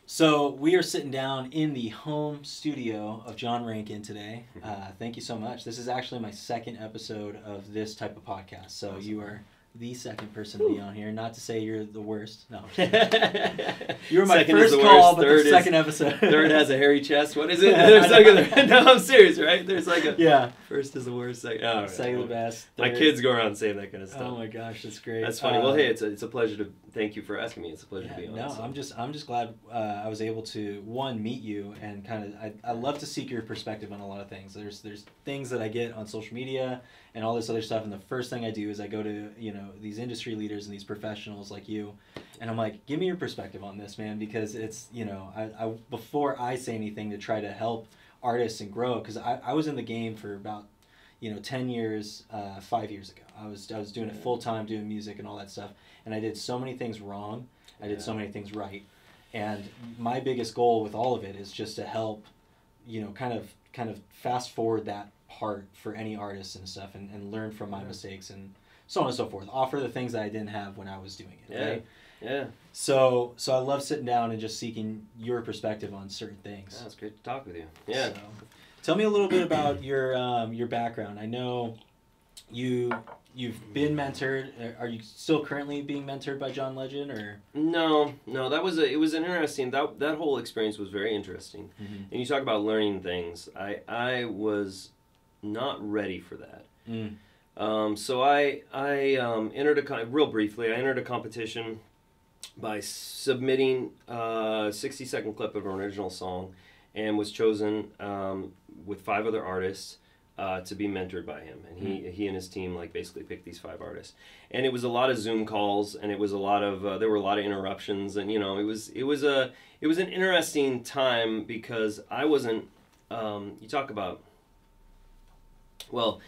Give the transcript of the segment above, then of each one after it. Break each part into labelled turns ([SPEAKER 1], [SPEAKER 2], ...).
[SPEAKER 1] So we are sitting down in the home studio of John Rankin today. Thank you so much. This is actually my second episode of this type of podcast. So awesome. You are the second person to be on here. Not to say you're the worst. No. You were my second first call, but the second episode.
[SPEAKER 2] Third has a hairy chest. What is it? There's like no, I'm serious, right? There's like a first is the worst.
[SPEAKER 1] Second the best.
[SPEAKER 2] My kids go around saying that kind of stuff.
[SPEAKER 1] Oh my gosh, that's great.
[SPEAKER 2] That's funny. Well, hey, it's a pleasure to thank you for asking me. It's a pleasure to be on.
[SPEAKER 1] No, I'm just glad I was able to meet you and kind of I love to seek your perspective on a lot of things. There's things that I get on social media and all this other stuff, and the first thing I do is I go to these industry leaders and these professionals like you, and I'm like, give me your perspective on this, man, because it's I before I say anything to try to help artists and grow, because I was in the game for about 10 years, 5 years ago. I was doing it full time, doing music and all that stuff, and I did so many things wrong. I did so many things right, and my biggest goal with all of it is just to help, kind of fast forward that part for any artists and stuff, and learn from my mistakes and so on and so forth. Offer the things that I didn't have when I was doing it.
[SPEAKER 2] Yeah.
[SPEAKER 1] Right?
[SPEAKER 2] Yeah.
[SPEAKER 1] So I love sitting down and just seeking your perspective on certain things.
[SPEAKER 2] Yeah, it's great to talk with you. Yeah.
[SPEAKER 1] So, tell me a little bit about your background. I know you've been mentored. Are you still currently being mentored by John Legend, or?
[SPEAKER 2] No. It was an interesting. That whole experience was very interesting. Mm-hmm. And you talk about learning things. I was not ready for that. So I entered real briefly. I entered a competition by submitting a 60-second clip of an original song, and was chosen with 5 other artists to be mentored by him. And he and his team basically picked these 5 artists. And it was a lot of Zoom calls, and it was a lot of there were a lot of interruptions, and it was an interesting time because I wasn't. You talk about. Well,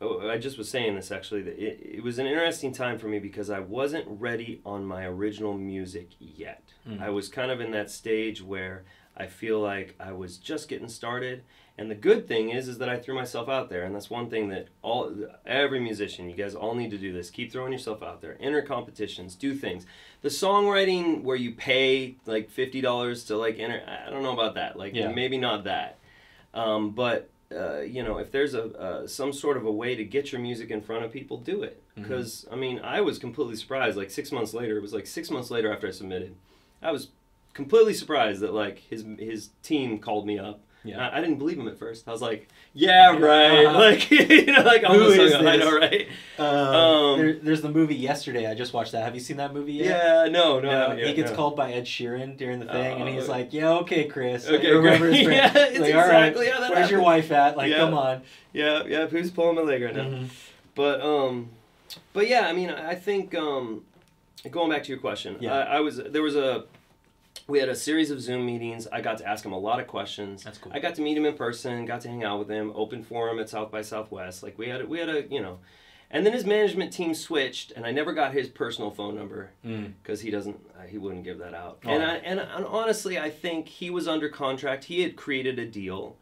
[SPEAKER 2] I just was saying this actually, that it was an interesting time for me because I wasn't ready on my original music yet. I was kind of in that stage where I feel like I was just getting started, and the good thing is that I threw myself out there, and that's one thing that every musician, you guys all need to do this. Keep throwing yourself out there. Enter competitions. Do things. The songwriting where you pay like $50 to enter, I don't know about that. Maybe not that, but. If there's some sort of a way to get your music in front of people, do it. Because, I was completely surprised. 6 months later, it was 6 months later after I submitted, I was completely surprised that his team called me up. Yeah. I didn't believe him at first. I was like, yeah, right.
[SPEAKER 1] Who is this?
[SPEAKER 2] I know, right?
[SPEAKER 1] There's the movie Yesterday. I just watched that. Have you seen that movie yet?
[SPEAKER 2] Yeah, no.
[SPEAKER 1] He gets called by Ed Sheeran during the thing, and he's like, yeah, okay, Chris.
[SPEAKER 2] Okay,
[SPEAKER 1] remember his
[SPEAKER 2] yeah, it's
[SPEAKER 1] all
[SPEAKER 2] exactly
[SPEAKER 1] right,
[SPEAKER 2] how that
[SPEAKER 1] where's your wife at? Come on.
[SPEAKER 2] Yeah, who's pulling my leg right now? But yeah, I think, going back to your question, we had a series of Zoom meetings. I got to ask him a lot of questions.
[SPEAKER 1] That's cool.
[SPEAKER 2] I got to meet him in person, got to hang out with him, open forum at South by Southwest. We had a. And then his management team switched, and I never got his personal phone number because he wouldn't give that out. Oh. And honestly, I think he was under contract. He had created a deal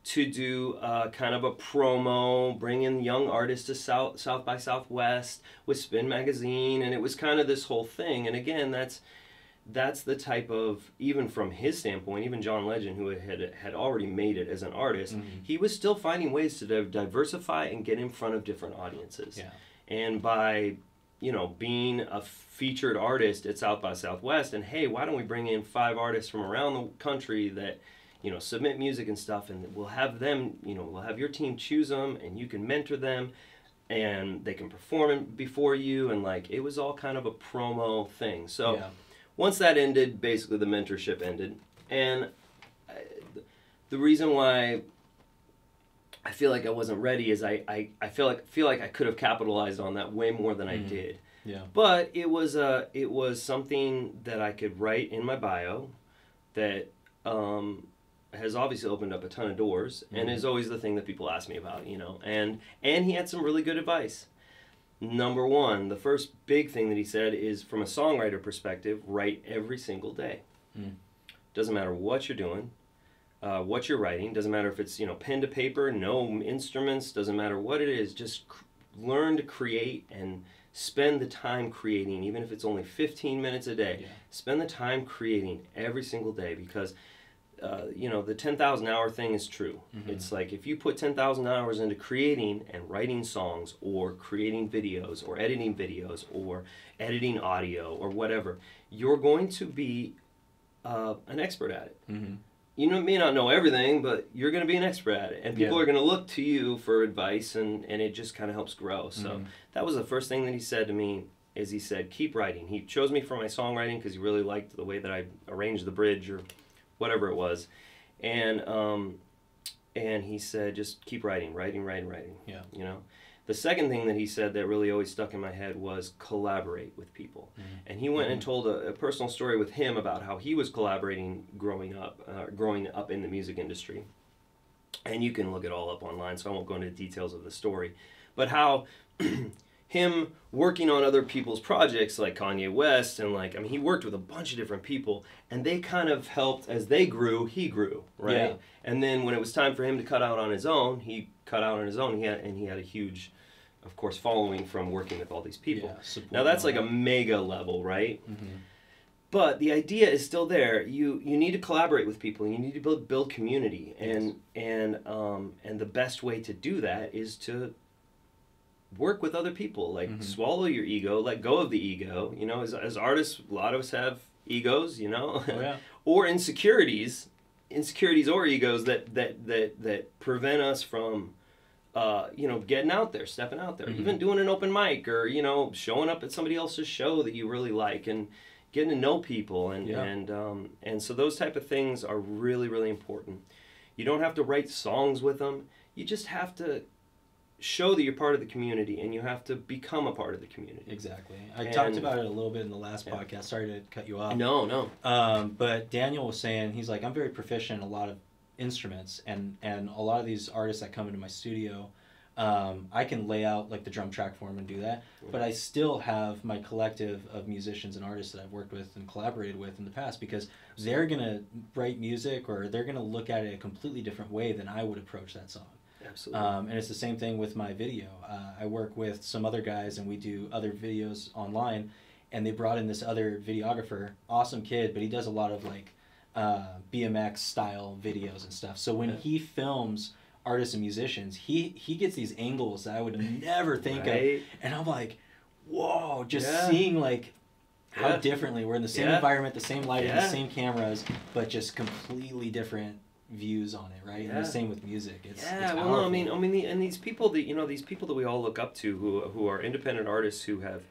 [SPEAKER 2] to do kind of a promo, bring in young artists to South by Southwest with Spin Magazine, and it was kind of this whole thing. And again, that's the type of, even from his standpoint, even John Legend, who had already made it as an artist, he was still finding ways to diversify and get in front of different audiences. Yeah. And by, being a featured artist at South by Southwest, and hey, why don't we bring in 5 artists from around the country that, submit music and stuff, and we'll have them, we'll have your team choose them, and you can mentor them, and they can perform before you, and it was all kind of a promo thing. So. Yeah. Once that ended, basically the mentorship ended, and the reason why I feel like I wasn't ready is I feel like I could have capitalized on that way more than I did. Yeah. But it was something that I could write in my bio that has obviously opened up a ton of doors, and is always the thing that people ask me about, And he had some really good advice. Number one, the first big thing that he said is, from a songwriter perspective, write every single day. Doesn't matter what you're doing, what you're writing. Doesn't matter if it's pen to paper, no instruments. Doesn't matter what it is. Just learn to create and spend the time creating, even if it's only 15 minutes a day.
[SPEAKER 1] Yeah.
[SPEAKER 2] Spend the time creating every single day, because the 10,000 hour thing is true.
[SPEAKER 1] Mm-hmm.
[SPEAKER 2] It's like if you put 10,000 hours into creating and writing songs, or creating videos, or editing audio, or whatever, you're going to be an expert at it.
[SPEAKER 1] Mm-hmm.
[SPEAKER 2] You may not know everything, but you're going to be an expert at it. And people are going to look to you for advice, and it just kind of helps grow. So that was the first thing that he said to me, is he said, keep writing. He chose me for my songwriting because he really liked the way that I arranged the bridge or whatever it was. And he said, just keep writing.
[SPEAKER 1] Yeah.
[SPEAKER 2] You know? The second thing that he said that really always stuck in my head was collaborate with people. Mm-hmm. And he went and told a personal story with him about how he was collaborating growing up in the music industry. And you can look it all up online, so I won't go into the details of the story. But how him working on other people's projects, like Kanye West, and he worked with a bunch of different people, and they kind of helped, as they grew, he grew, right? Yeah. And then when it was time for him to cut out on his own, he cut out on his own, he had a huge, of course, following from working with all these people. Yeah, now that's like a mega level, right? Mm-hmm. But the idea is still there. You need to collaborate with people. You need to build community, and the best way to do that is to work with other people. Swallow your ego, let go of the ego. You know, as artists, a lot of us have egos. You know, or insecurities or egos that prevent us from getting out there, stepping out there, even doing an open mic, or showing up at somebody else's show that you really like, and getting to know people, and so those type of things are really, really important. You don't have to write songs with them. You just have to show that you're part of the community, and you have to become a part of the community.
[SPEAKER 1] Exactly. I talked about it a little bit in the last podcast. Sorry to cut you off.
[SPEAKER 2] No.
[SPEAKER 1] But Daniel was saying, he's like, I'm very proficient in a lot of instruments, and a lot of these artists that come into my studio, I can lay out like the drum track for them and do that, but I still have my collective of musicians and artists that I've worked with and collaborated with in the past, because they're going to write music, or they're going to look at it a completely different way than I would approach that song.
[SPEAKER 2] Absolutely.
[SPEAKER 1] And it's the same thing with my video. I work with some other guys, and we do other videos online, and they brought in this other videographer, awesome kid, but he does a lot of like BMX style videos and stuff. So when he films artists and musicians, he gets these angles that I would never think of, and I'm like, whoa, just seeing like how differently we're in the same environment, the same lighting, the same cameras, but just completely different views on it, right? And the same with music. It's
[SPEAKER 2] well, no, and these people that we all look up to, who are independent artists, who have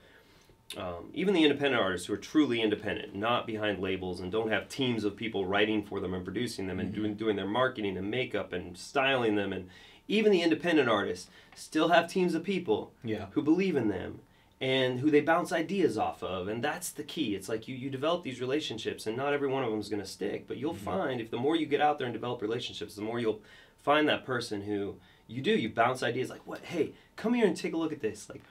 [SPEAKER 2] even the independent artists who are truly independent, not behind labels, and don't have teams of people writing for them and producing them, and doing their marketing and makeup and styling them, and even the independent artists still have teams of people who believe in them and who they bounce ideas off of, and that's the key. It's like you develop these relationships, and not every one of them is going to stick, but you'll find, if the more you get out there and develop relationships, the more you'll find that person who you bounce ideas like, what, hey, come here and take a look at this, like,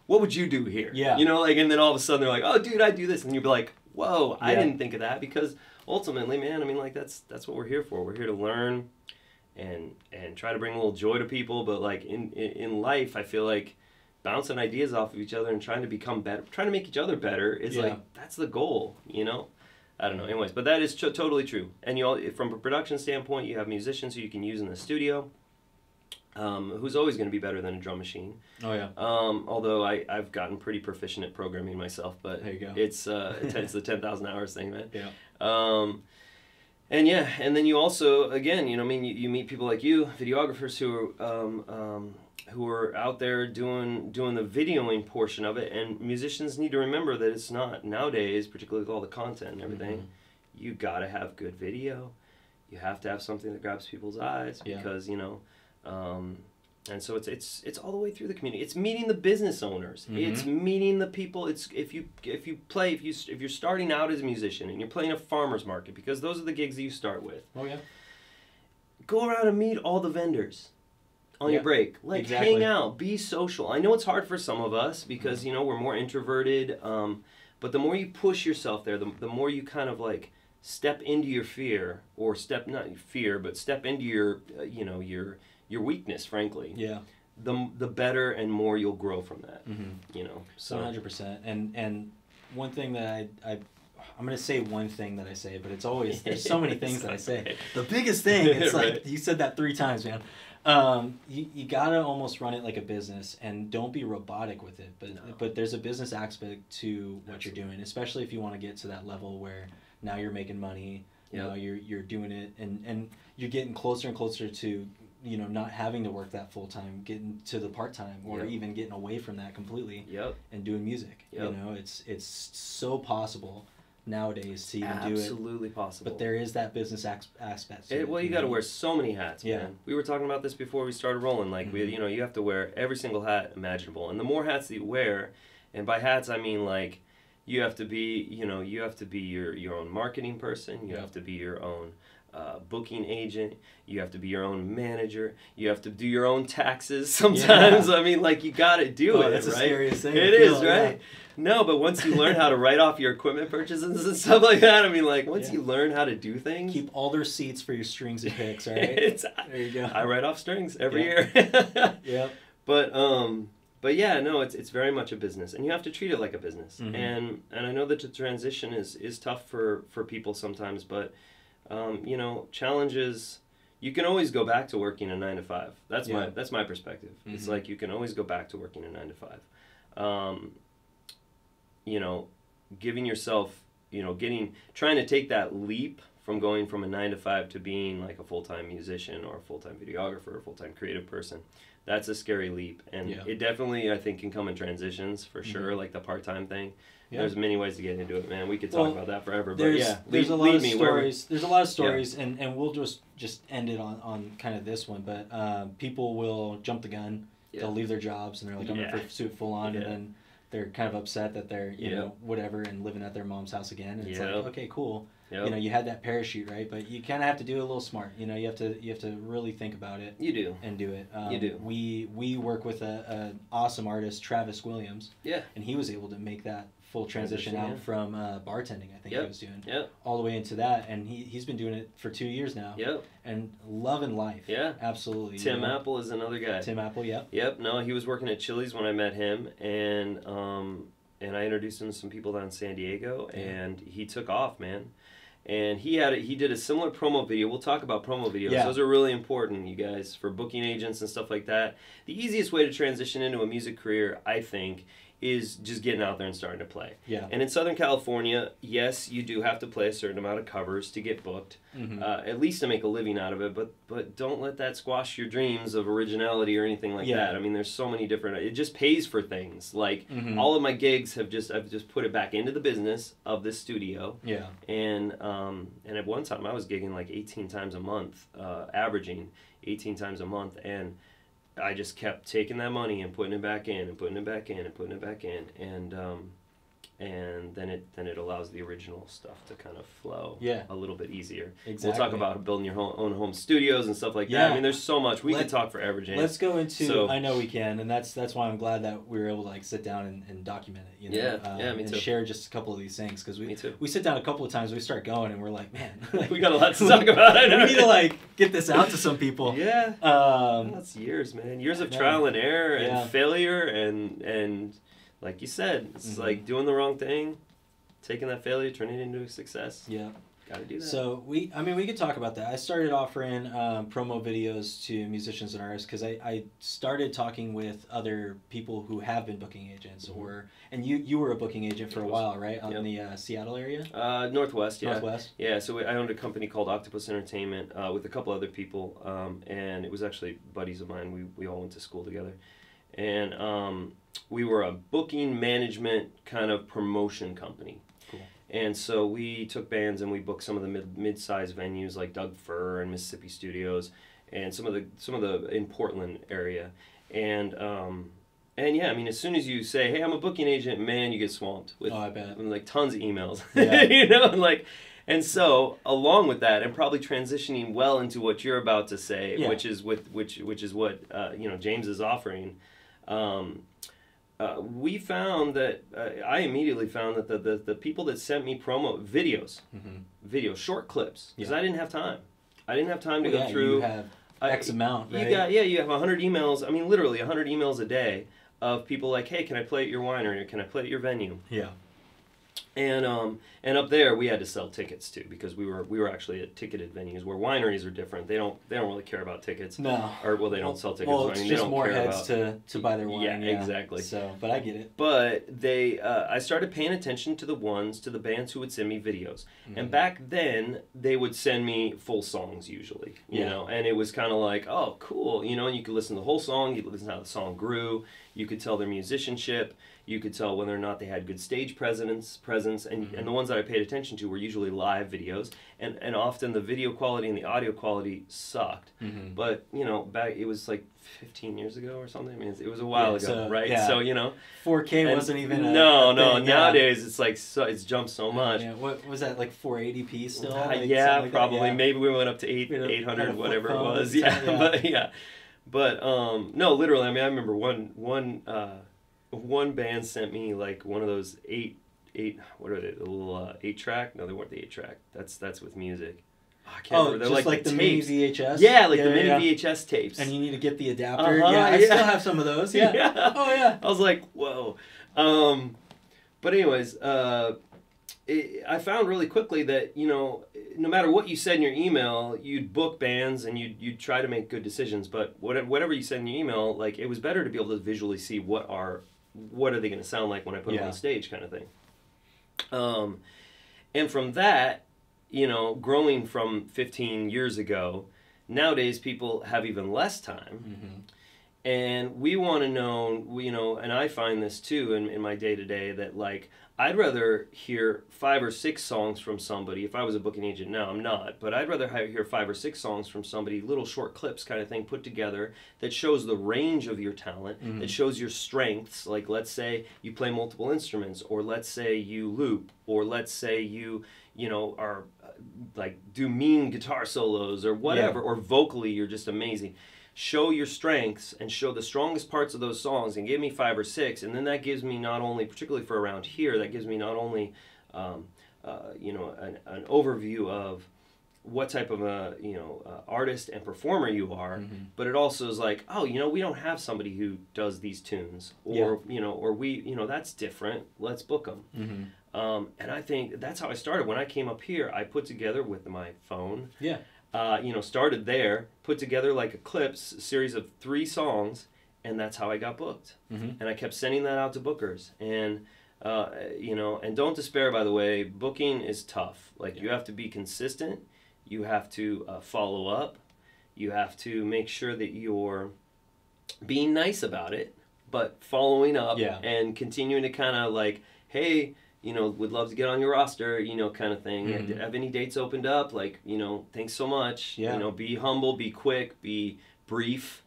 [SPEAKER 2] what would you do here? Yeah. And then all of a sudden they're like, oh, dude, I do this. And you'd be like, whoa, I didn't think of that. Because ultimately, man, that's what we're here for. We're here to learn and try to bring a little joy to people. But like in life, I feel like bouncing ideas off of each other and trying to become better, trying to make each other better is like, that's the goal, I don't know. Anyways, but that is totally true. And from a production standpoint, you have musicians who you can use in the studio. Who's always going to be better than a drum machine. Oh yeah. Although I've gotten pretty proficient at programming myself, but there you go. It's the 10,000 hours thing, man. Yeah. And then you also, again, you meet people like you, videographers who are out there doing the videoing portion of it, and musicians need to remember that it's not nowadays, particularly with all the content and everything. You got to have good video. You have to have something that grabs people's eyes, because and so it's all the way through the community. It's meeting the business owners. It's meeting the people. It's if you're starting out as a musician and you're playing a farmer's market, because those are the gigs that you start with. Oh yeah. Go around and meet all the vendors on your break. Hang out, be social. I know it's hard for some of us because we're more introverted. But the more you push yourself there, the more you kind of like step into your fear, or step into your your weakness, frankly. Yeah. the better and more you'll grow from that. You know, so
[SPEAKER 1] 100%. And one thing that I'm going to say one thing that I say, but it's always, there's so many things that I say. The biggest thing, it's
[SPEAKER 2] Right.
[SPEAKER 1] like, you said that 3 times, man. You got to almost run it like a business, and don't be robotic with it. But there's a business aspect to what you're doing, especially if you want to get to that level where now you're making money, you know, you're doing it, and you're getting closer and closer to, you know, not having to work that full time, getting to the part time, or even getting away from that completely, and doing music. You know, it's so possible nowadays to even do it.
[SPEAKER 2] Absolutely possible.
[SPEAKER 1] But there is that business aspect.
[SPEAKER 2] Well, you got to wear so many hats, man. We were talking about this before we started rolling. Like, you know, you have to wear every single hat imaginable, and the more hats that you wear, and by hats I mean like, you have to be, you know, you have to be your own marketing person. You have to be your own booking agent. You have to be your own manager. You have to do your own taxes sometimes. I mean, like, you got to do it,
[SPEAKER 1] that's
[SPEAKER 2] right?
[SPEAKER 1] The scariest thing.
[SPEAKER 2] It is, right? No, but once you learn how to write off your equipment purchases and stuff like that, I mean, like, once you learn how to do things.
[SPEAKER 1] Keep all their seats for your strings and picks, all right?
[SPEAKER 2] There you go. I write off strings every year. But yeah, no, it's very much a business, and you have to treat it like a business. And I know that the transition is tough for people sometimes, but you know, challenges. You can always go back to working a 9 to 5. That's my perspective. It's like you can always go back to working a 9 to 5. You know, giving yourself, you know, trying to take that leap from going from a 9 to 5 to being like a full-time musician or a full-time videographer or a full-time creative person. That's a scary leap, and it definitely, I think, can come in transitions for sure, like the part-time thing. There's many ways to get into it, man. We could talk about that forever, but
[SPEAKER 1] there's a lot of stories. There's a lot of stories, and we'll just end it on kind of this one. But people will jump the gun. They'll leave their jobs, and they're like, I'm going to pursue it full on, and then they're kind of upset that they're, you know, whatever, and living at their mom's house again. And it's like, okay, cool. You know, you had that parachute, right? But you kind of have to do it a little smart. You know, you have to really think about it.
[SPEAKER 2] You do.
[SPEAKER 1] And do it.
[SPEAKER 2] You do.
[SPEAKER 1] We work with an awesome artist, Travis Williams.
[SPEAKER 2] Yeah.
[SPEAKER 1] And he was able to make that full transition out from bartending, I think he was doing. All the way into that, and he's been doing it for 2 years now. And loving life. Absolutely.
[SPEAKER 2] Tim Apple is another guy.
[SPEAKER 1] Tim Apple,
[SPEAKER 2] No, he was working at Chili's when I met him, and I introduced him to some people down in San Diego, and he took off, man. And he did a similar promo video. We'll talk about promo videos. Those are really important, you guys, for booking agents and stuff like that. The easiest way to transition into a music career, I think, is just getting out there and starting to play. And in Southern California, yes, you do have to play a certain amount of covers to get booked, at least to make a living out of it, but don't let that squash your dreams of originality or anything like that. I mean, there's so many different, it just pays for things. Like, all of my gigs I've just put it back into the business of this studio. And at one time I was gigging like 18 times a month, averaging 18 times a month, and I just kept taking that money and putting it back in and putting it back in and putting it back in, and then it allows the original stuff to kind of flow a little bit easier. We'll talk about building your own home studios and stuff like that. I mean, there's so much. We could talk forever, James.
[SPEAKER 1] Let's go into, I know we can, and that's why I'm glad that we were able to like sit down and document it, you know?
[SPEAKER 2] Me too.
[SPEAKER 1] And share just a couple of these things, because we sit down a couple of times, we start going, and we're like, man.
[SPEAKER 2] We got a lot to talk about. I know.
[SPEAKER 1] We need to like get this out to some people.
[SPEAKER 2] That's years, man. Years of trial and error and failure and like you said, it's like doing the wrong thing, taking that failure, turning it into a success. Gotta do that.
[SPEAKER 1] So we could talk about that. I started offering promo videos to musicians and artists because I started talking with other people who have been booking agents, and you were a booking agent for a while, right? Out in the Seattle area?
[SPEAKER 2] Northwest, yeah.
[SPEAKER 1] Northwest?
[SPEAKER 2] Yeah, so I owned a company called Octopus Entertainment with a couple other people, and it was actually buddies of mine. We all went to school together. And we were a booking management kind of promotion company. And so we took bands and we booked some of the mid-sized venues like Doug Fir and Mississippi Studios, and some of the in Portland area. And yeah, I mean, as soon as you say, "Hey, I'm a booking agent," man, you get swamped with
[SPEAKER 1] I bet.
[SPEAKER 2] Like tons of emails. You know, and so along with that, and probably transitioning well into what you're about to say, which is what you know, James is offering. We found that I immediately found that the people that sent me promo videos, short clips, because I didn't have time. I didn't have time to go through.
[SPEAKER 1] You have X amount, right?
[SPEAKER 2] You have 100 emails. I mean, literally 100 emails a day of people like, hey, can I play at your winery, or can I play at your venue?
[SPEAKER 1] Yeah.
[SPEAKER 2] And up there we had to sell tickets too, because we were actually at ticketed venues, where wineries are different. They don't really care about tickets.
[SPEAKER 1] No.
[SPEAKER 2] Or well, they don't sell tickets.
[SPEAKER 1] Well, it's
[SPEAKER 2] I mean,
[SPEAKER 1] just
[SPEAKER 2] they don't
[SPEAKER 1] more
[SPEAKER 2] care
[SPEAKER 1] heads
[SPEAKER 2] about,
[SPEAKER 1] to buy their wine.
[SPEAKER 2] Yeah, exactly.
[SPEAKER 1] So, but I get it.
[SPEAKER 2] But I started paying attention to the bands who would send me videos. And back then they would send me full songs usually, you know, and it was kind of like, oh, cool, you know, and you could listen to the whole song, you could listen to how the song grew, you could tell their musicianship, you could tell whether or not they had good stage presence, and the ones that I paid attention to were usually live videos, and often the video quality and the audio quality sucked. But, you know, back, it was like 15 years ago or something. I mean, it was a while ago, right?
[SPEAKER 1] Yeah.
[SPEAKER 2] So, you know,
[SPEAKER 1] 4K wasn't even a
[SPEAKER 2] no,
[SPEAKER 1] thing,
[SPEAKER 2] nowadays it's like, it's jumped so much.
[SPEAKER 1] Yeah. What was that, like 480p still?
[SPEAKER 2] Yeah,
[SPEAKER 1] like
[SPEAKER 2] probably.
[SPEAKER 1] that? Yeah.
[SPEAKER 2] Maybe we went up to 800, whatever it was.
[SPEAKER 1] Yeah.
[SPEAKER 2] But no, literally, I mean, I remember one band sent me like one of those what are they, the little 8-track? No, they weren't the 8-track. That's with music. I can't remember. They're
[SPEAKER 1] just like the mini VHS?
[SPEAKER 2] Yeah, like the mini VHS tapes.
[SPEAKER 1] And you need to get the adapter. Yeah, I still have some of those. Yeah.
[SPEAKER 2] Yeah.
[SPEAKER 1] Oh, yeah.
[SPEAKER 2] I was like, whoa. But anyways, I found really quickly that, you know, no matter what you said in your email, you'd book bands and you'd try to make good decisions. But whatever you said in your email, like, it was better to be able to visually see what are they going to sound like when I put them on stage, kind of thing. And from that, you know, growing from 15 years ago, nowadays people have even less time. And we want to know, you know, and I find this too in my day-to-day, that, like, I'd rather hear 5 or 6 songs from somebody. If I was a booking agent now, I'm not, but I'd rather hear 5 or 6 songs from somebody, little short clips kind of thing put together that shows the range of your talent, that shows your strengths. Like, let's say you play multiple instruments, or let's say you loop, or let's say you know, are like do mean guitar solos or whatever, or vocally you're just amazing. Show your strengths and show the strongest parts of those songs and give me 5 or 6, and then that gives me not only, particularly for around here, that gives me not only you know, an overview of what type of a artist and performer you are, but it also is like, oh, you know, we don't have somebody who does these tunes, or you know, or we, you know, that's different, let's book them. And I think that's how I started. When I came up here, I put together with my phone, you know, started there, put together like a clips, a series of 3 songs, and that's how I got booked. And I kept sending that out to bookers. And, you know, and don't despair, by the way, booking is tough. Like, you have to be consistent, you have to follow up, you have to make sure that you're being nice about it, but following up and continuing to kind of like, hey, you know, would love to get on your roster, you know, kind of thing. Have any dates opened up? Like, you know, thanks so much. You know, be humble, be quick, be brief.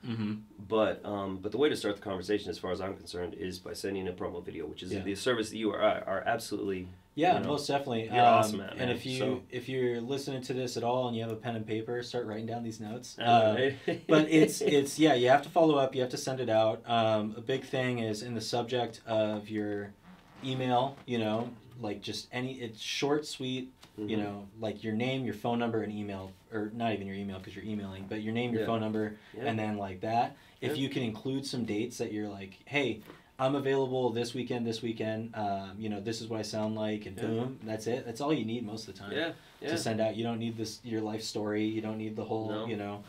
[SPEAKER 2] But the way to start the conversation, as far as I'm concerned, is by sending a promo video, which is the service that you are absolutely.
[SPEAKER 1] Yeah,
[SPEAKER 2] you know,
[SPEAKER 1] most definitely.
[SPEAKER 2] You're awesome at, man.
[SPEAKER 1] And if you're listening to this at all and you have a pen and paper, start writing down these notes.
[SPEAKER 2] Right.
[SPEAKER 1] But it's you have to follow up. You have to send it out. A big thing is in the subject of your email, you know, like just it's short, sweet, you know, like your name, your phone number, and email, or not even your email because you're emailing, but your name, your phone number, and then like that. If you can include some dates that you're like, hey, I'm available this weekend, you know, this is what I sound like, and boom, that's it. That's all you need most of the time to send out. You don't need your life story. You don't need the whole, you know,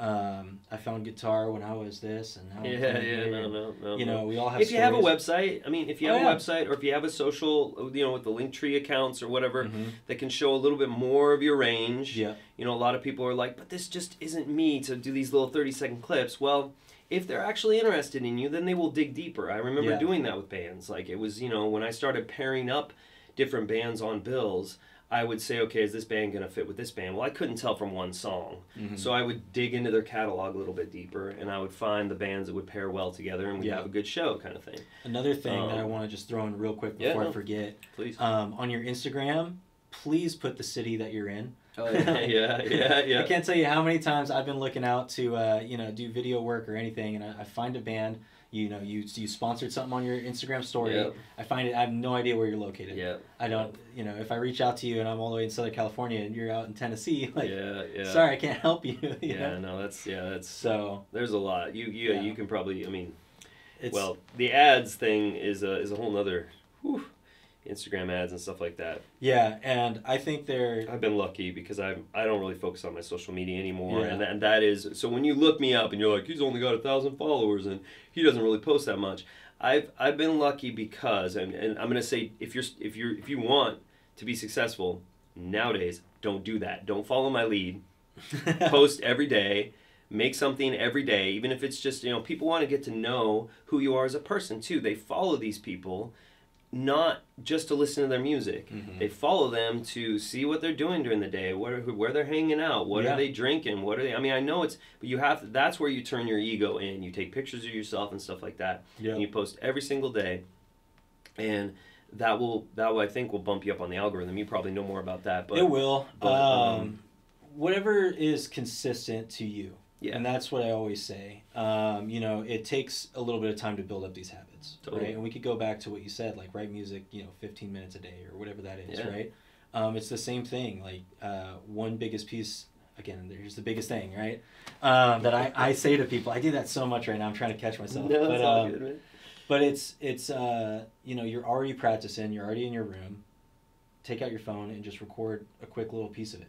[SPEAKER 1] I found guitar when I was this, and now
[SPEAKER 2] no.
[SPEAKER 1] You know, we all have
[SPEAKER 2] If you have a
[SPEAKER 1] stories.
[SPEAKER 2] website, I mean, if you have a website, or if you have a social, you know, with the Linktree accounts or whatever, that can show a little bit more of your range. You know, a lot of people are like, but this just isn't me to do these little 30-second clips. Well, if they're actually interested in you, then they will dig deeper. I remember doing that with bands. Like, it was, you know, when I started pairing up different bands on bills, I would say, okay, is this band going to fit with this band? Well, I couldn't tell from one song. So I would dig into their catalog a little bit deeper, and I would find the bands that would pair well together, and we'd have a good show, kind of thing.
[SPEAKER 1] Another thing that I want to just throw in real quick before I forget.
[SPEAKER 2] Please.
[SPEAKER 1] On your Instagram, please put the city that you're in.
[SPEAKER 2] Oh, yeah.
[SPEAKER 1] I can't tell you how many times I've been looking out to, you know, do video work or anything, and I find a band, you sponsored something on your Instagram story.
[SPEAKER 2] Yep.
[SPEAKER 1] I have no idea where you're located.
[SPEAKER 2] Yep.
[SPEAKER 1] I don't, if I reach out to you and I'm all the way in Southern California and you're out in Tennessee, like, sorry, I can't help you. you know?
[SPEAKER 2] That's
[SPEAKER 1] so.
[SPEAKER 2] There's a lot. You can probably, the ads thing is a whole nother, Instagram ads and stuff like that.
[SPEAKER 1] Yeah, and I think
[SPEAKER 2] I've been lucky because I don't really focus on my social media anymore, and that is, so when you look me up and you're like, he's only got 1,000 followers and he doesn't really post that much. I've been lucky because, and I'm gonna say, if you want to be successful nowadays, don't do that. Don't follow my lead. Post every day. Make something every day, even if it's just, people want to get to know who you are as a person too. They follow these people not just to listen to their music. They follow them to see what they're doing during the day, where they're hanging out, what are they drinking, what are they, I know it's, but you have to, that's where you turn your ego in. You take pictures of yourself and stuff like that, and you post every single day, and that will I think will bump you up on the algorithm. You probably know more about that, but
[SPEAKER 1] it will. Whatever is consistent to you. Yeah. And that's what I always say. It takes a little bit of time to build up these habits, right? And we could go back to what you said, like write music, 15 minutes a day or whatever that is, right? It's the same thing. Like one biggest piece, again, here's the biggest thing, right? That I say to people, I do that so much right now. I'm trying to catch myself.
[SPEAKER 2] No, it's all good, man.
[SPEAKER 1] But it's you're already practicing. You're already in your room. Take out your phone and just record a quick little piece of it.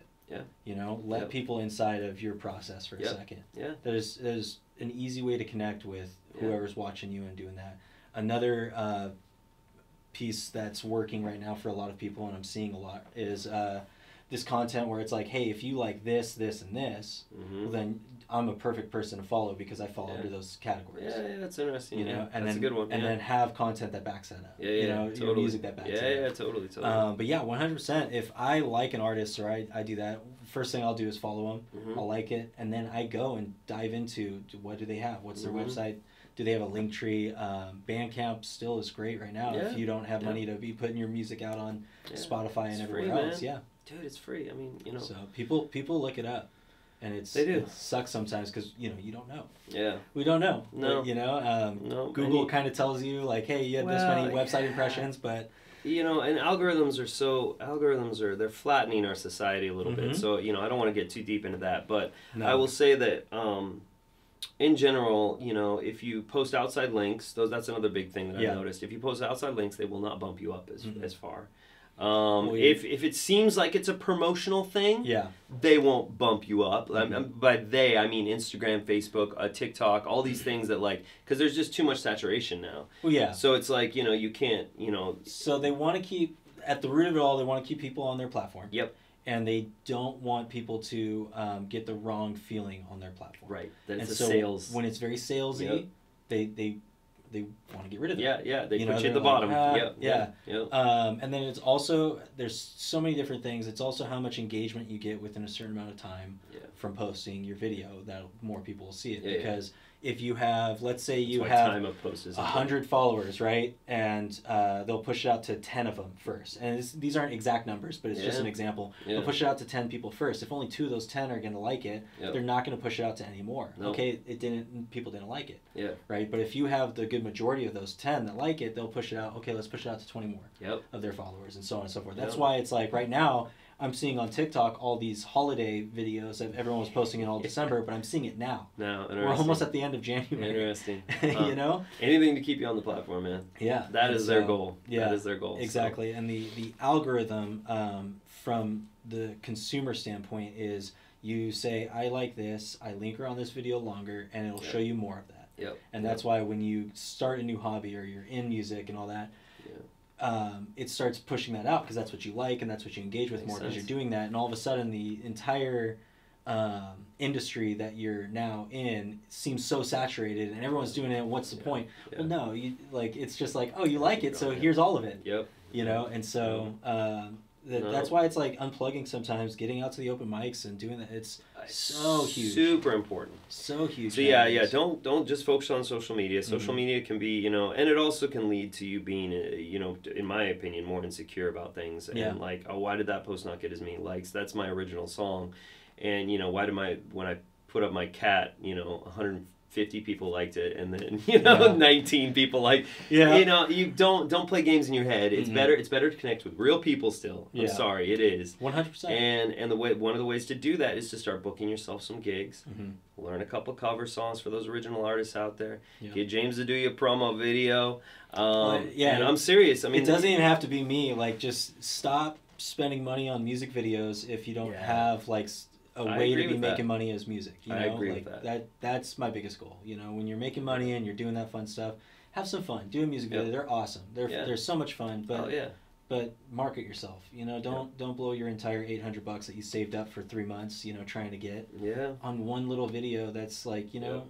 [SPEAKER 2] Yeah.
[SPEAKER 1] Let people inside of your process for a second.
[SPEAKER 2] Yeah.
[SPEAKER 1] There's an easy way to connect with whoever's watching you and doing that. Another piece that's working right now for a lot of people, and I'm seeing a lot, is this content where it's like, hey, if you like this, this, and this, well, then I'm a perfect person to follow because I fall under those categories.
[SPEAKER 2] Yeah, that's interesting.
[SPEAKER 1] And
[SPEAKER 2] that's a good one.
[SPEAKER 1] And then have content that backs that up.
[SPEAKER 2] Totally.
[SPEAKER 1] Your music that backs it up.
[SPEAKER 2] Yeah, totally.
[SPEAKER 1] But 100%. If I like an artist or I do that, first thing I'll do is follow them. I'll like it, and then I go and dive into what do they have? What's their website? Do they have a link tree? Bandcamp still is great right now. If you don't have money to be putting your music out on Spotify and everywhere else,
[SPEAKER 2] dude, it's free.
[SPEAKER 1] So people look it up, and
[SPEAKER 2] they do.
[SPEAKER 1] It sucks sometimes because you don't know.
[SPEAKER 2] Yeah, we
[SPEAKER 1] don't know.
[SPEAKER 2] No,
[SPEAKER 1] but, no. Google kind of tells you like, hey, you had this many website impressions, but
[SPEAKER 2] and algorithms are they're flattening our society a little bit. So I don't want to get too deep into that, but I will say that in general, if you post outside links, that's another big thing that I've noticed. If you post outside links, they will not bump you up as far. If it seems like it's a promotional thing, they won't bump you up. By they, I mean Instagram, Facebook, TikTok, all these things that because there's just too much saturation now.
[SPEAKER 1] Well, yeah.
[SPEAKER 2] So it's like, you can't,
[SPEAKER 1] So they want to keep, at the root of it all, they want to keep people on their platform.
[SPEAKER 2] Yep.
[SPEAKER 1] And they don't want people to get the wrong feeling on their platform.
[SPEAKER 2] Right. That it's
[SPEAKER 1] sales. When it's very salesy, they want to get rid of it.
[SPEAKER 2] Yeah. They put you at the bottom.
[SPEAKER 1] Yep. And then it's also, there's so many different things. It's also how much engagement you get within a certain amount of time from posting your video that more people will see it. Because if you have, let's say you have 100 followers, right? And they'll push it out to 10 of them first. And these aren't exact numbers, but it's just an example. They'll push it out to 10 people first. If only 2 of those 10 are going to like it, they're not going to push it out to any more. Nope. Okay, people didn't like it.
[SPEAKER 2] Yeah.
[SPEAKER 1] Right? But if you have the good majority of those 10 that like it, they'll push it out. Okay, let's push it out to 20 more of their followers, and so on and so forth. That's why it's like right now, I'm seeing on TikTok all these holiday videos that everyone was posting in all December, but I'm seeing it now. We're almost at the end of January.
[SPEAKER 2] Interesting.
[SPEAKER 1] Anything
[SPEAKER 2] to keep you on the platform, man.
[SPEAKER 1] Yeah.
[SPEAKER 2] That is their goal. Yeah. That is their goal.
[SPEAKER 1] Exactly. So. And the algorithm from the consumer standpoint is you say, I like this, I link around this video longer, and it'll show you more of that.
[SPEAKER 2] Yep.
[SPEAKER 1] And that's why when you start a new hobby or you're in music and all that, it starts pushing that out because that's what you like and that's what you engage with more because you're doing that, and all of a sudden the entire industry that you're now in seems so saturated and everyone's doing it. What's the point? Well, no, it's just like, oh, you like it, so here's all of it.
[SPEAKER 2] Yep.
[SPEAKER 1] And so that's why it's like unplugging sometimes, getting out to the open mics and doing that. It's so huge,
[SPEAKER 2] super important,
[SPEAKER 1] so huge.
[SPEAKER 2] So don't just focus on social media. Social media can be, and it also can lead to you being, in my opinion, more insecure about things. And like, oh, why did that post not get as many likes? That's my original song. And why did when I put up my cat, 50 people liked it, and then, you know, 19 people like, you know, you don't play games in your head. It's better to connect with real people still. I'm sorry, it is.
[SPEAKER 1] 100%.
[SPEAKER 2] And one of the ways to do that is to start booking yourself some gigs. Learn a couple cover songs for those original artists out there. Get James to do your promo video. And I'm serious. I mean,
[SPEAKER 1] it doesn't even have to be me. Like, just stop spending money on music videos if you don't have like a way to be making money as music. You know?
[SPEAKER 2] I agree
[SPEAKER 1] like
[SPEAKER 2] with that.
[SPEAKER 1] That's my biggest goal. You know, when you're making money and you're doing that fun stuff, have some fun. Do a music video. They're awesome. They're so much fun. But but market yourself. You know, don't blow your entire $800 that you saved up for 3 months. You know, trying to get on one little video that's like, you know.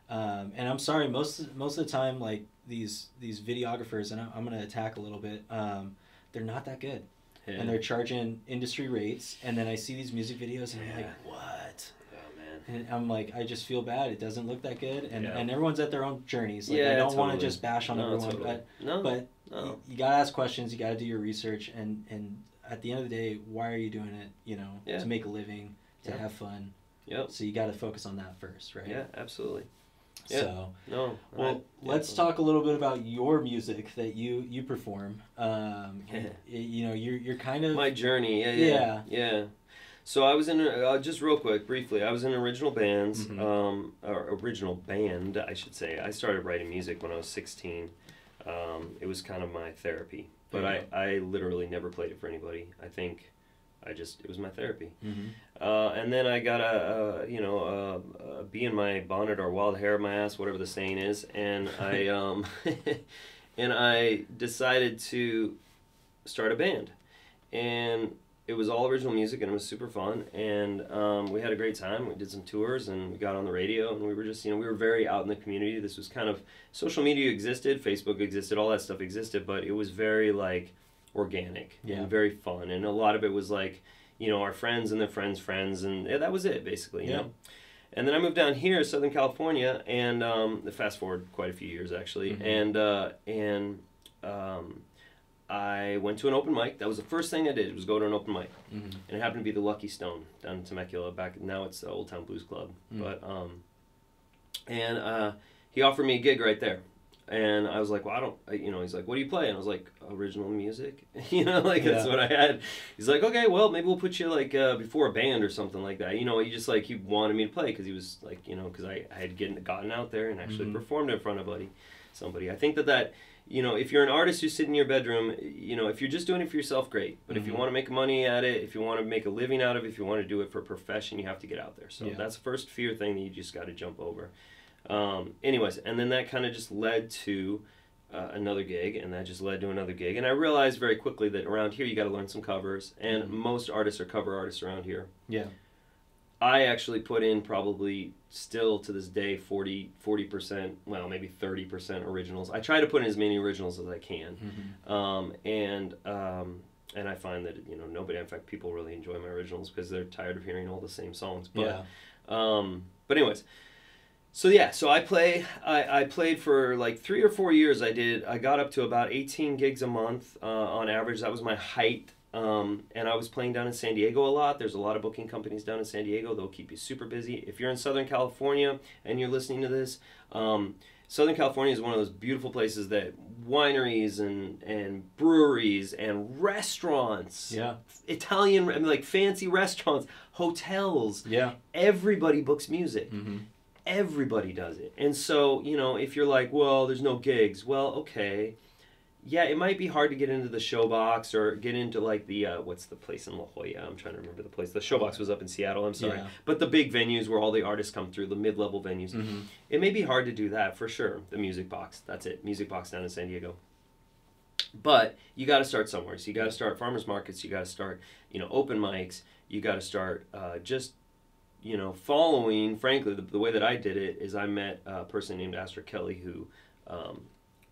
[SPEAKER 1] And I'm sorry, most of the time, like these videographers, and I'm gonna attack a little bit. They're not that good. And they're charging industry rates, and then I see these music videos, and I'm like, what?
[SPEAKER 2] Oh, man.
[SPEAKER 1] And I'm like, I just feel bad. It doesn't look that good, and everyone's at their own journeys. Like, I don't want to just bash on everyone, but you gotta ask questions. You gotta do your research, and at the end of the day, why are you doing it? You know, to make a living, to have fun. So you gotta focus on that first, right?
[SPEAKER 2] Yeah, absolutely.
[SPEAKER 1] So let's talk a little bit about your music that you perform. You know, you're kind of
[SPEAKER 2] my journey. Yeah. So I was in just real quick, briefly. I was in original bands, or original band, I should say. I started writing music when I was 16. It was kind of my therapy, but I literally never played it for anybody. I think it was my therapy. And then I got a bee in my bonnet or wild hair in my ass, whatever the saying is, and I and I decided to start a band, and it was all original music, and it was super fun, and we had a great time. We did some tours, and we got on the radio, and we were just, you know, we were very out in the community. This was kind of, social media existed, Facebook existed, all that stuff existed, but it was very like organic and very fun, and a lot of it was like, you know, our friends and their friends' friends, and that was it, basically, you know. And then I moved down here, Southern California, and fast forward quite a few years, actually, and I went to an open mic. That was the first thing I did, was go to an open mic. And it happened to be the Lucky Stone down in Temecula. Now it's the Old Town Blues Club. But he offered me a gig right there. And I was like, well, he's like, what do you play? And I was like, original music, you know, like that's what I had. He's like, okay, well, maybe we'll put you like before a band or something like that. You know, he just like, he wanted me to play because he was like, you know, because I had gotten out there and actually performed in front of somebody. I think that, you know, if you're an artist who's sitting in your bedroom, you know, if you're just doing it for yourself, great. But if you want to make money at it, if you want to make a living out of it, if you want to do it for a profession, you have to get out there. So that's the first fear thing that you just got to jump over. Anyways, and then that kind of just led to another gig, and that just led to another gig. And I realized very quickly that around here you got to learn some covers, and most artists are cover artists around here. Yeah. I actually put in probably still to this day 40%, well, maybe 30% originals. I try to put in as many originals as I can. And I find that, you know, nobody, in fact, people really enjoy my originals because they're tired of hearing all the same songs. But, but anyways, so I played for like 3 or 4 years. I got up to about 18 gigs a month on average. That was my height. And I was playing down in San Diego a lot. There's a lot of booking companies down in San Diego. They'll keep you super busy. If you're in Southern California and you're listening to this, Southern California is one of those beautiful places that wineries and breweries and restaurants, Italian, I mean, like fancy restaurants, hotels, everybody books music. Everybody does it. And so, you know, if you're like, well, there's no gigs, well, okay. Yeah, it might be hard to get into the Showbox or get into like the, what's the place in La Jolla? I'm trying to remember the place. The Showbox was up in Seattle, I'm sorry. But the big venues where all the artists come through, the mid-level venues. It may be hard to do that, for sure. The Music Box, that's it. Music Box down in San Diego. But you got to start somewhere. So you got to start farmers markets. You got to start, you know, open mics. You got to start just, you know, following, frankly, the way that I did it is I met a person named Astor Kelly who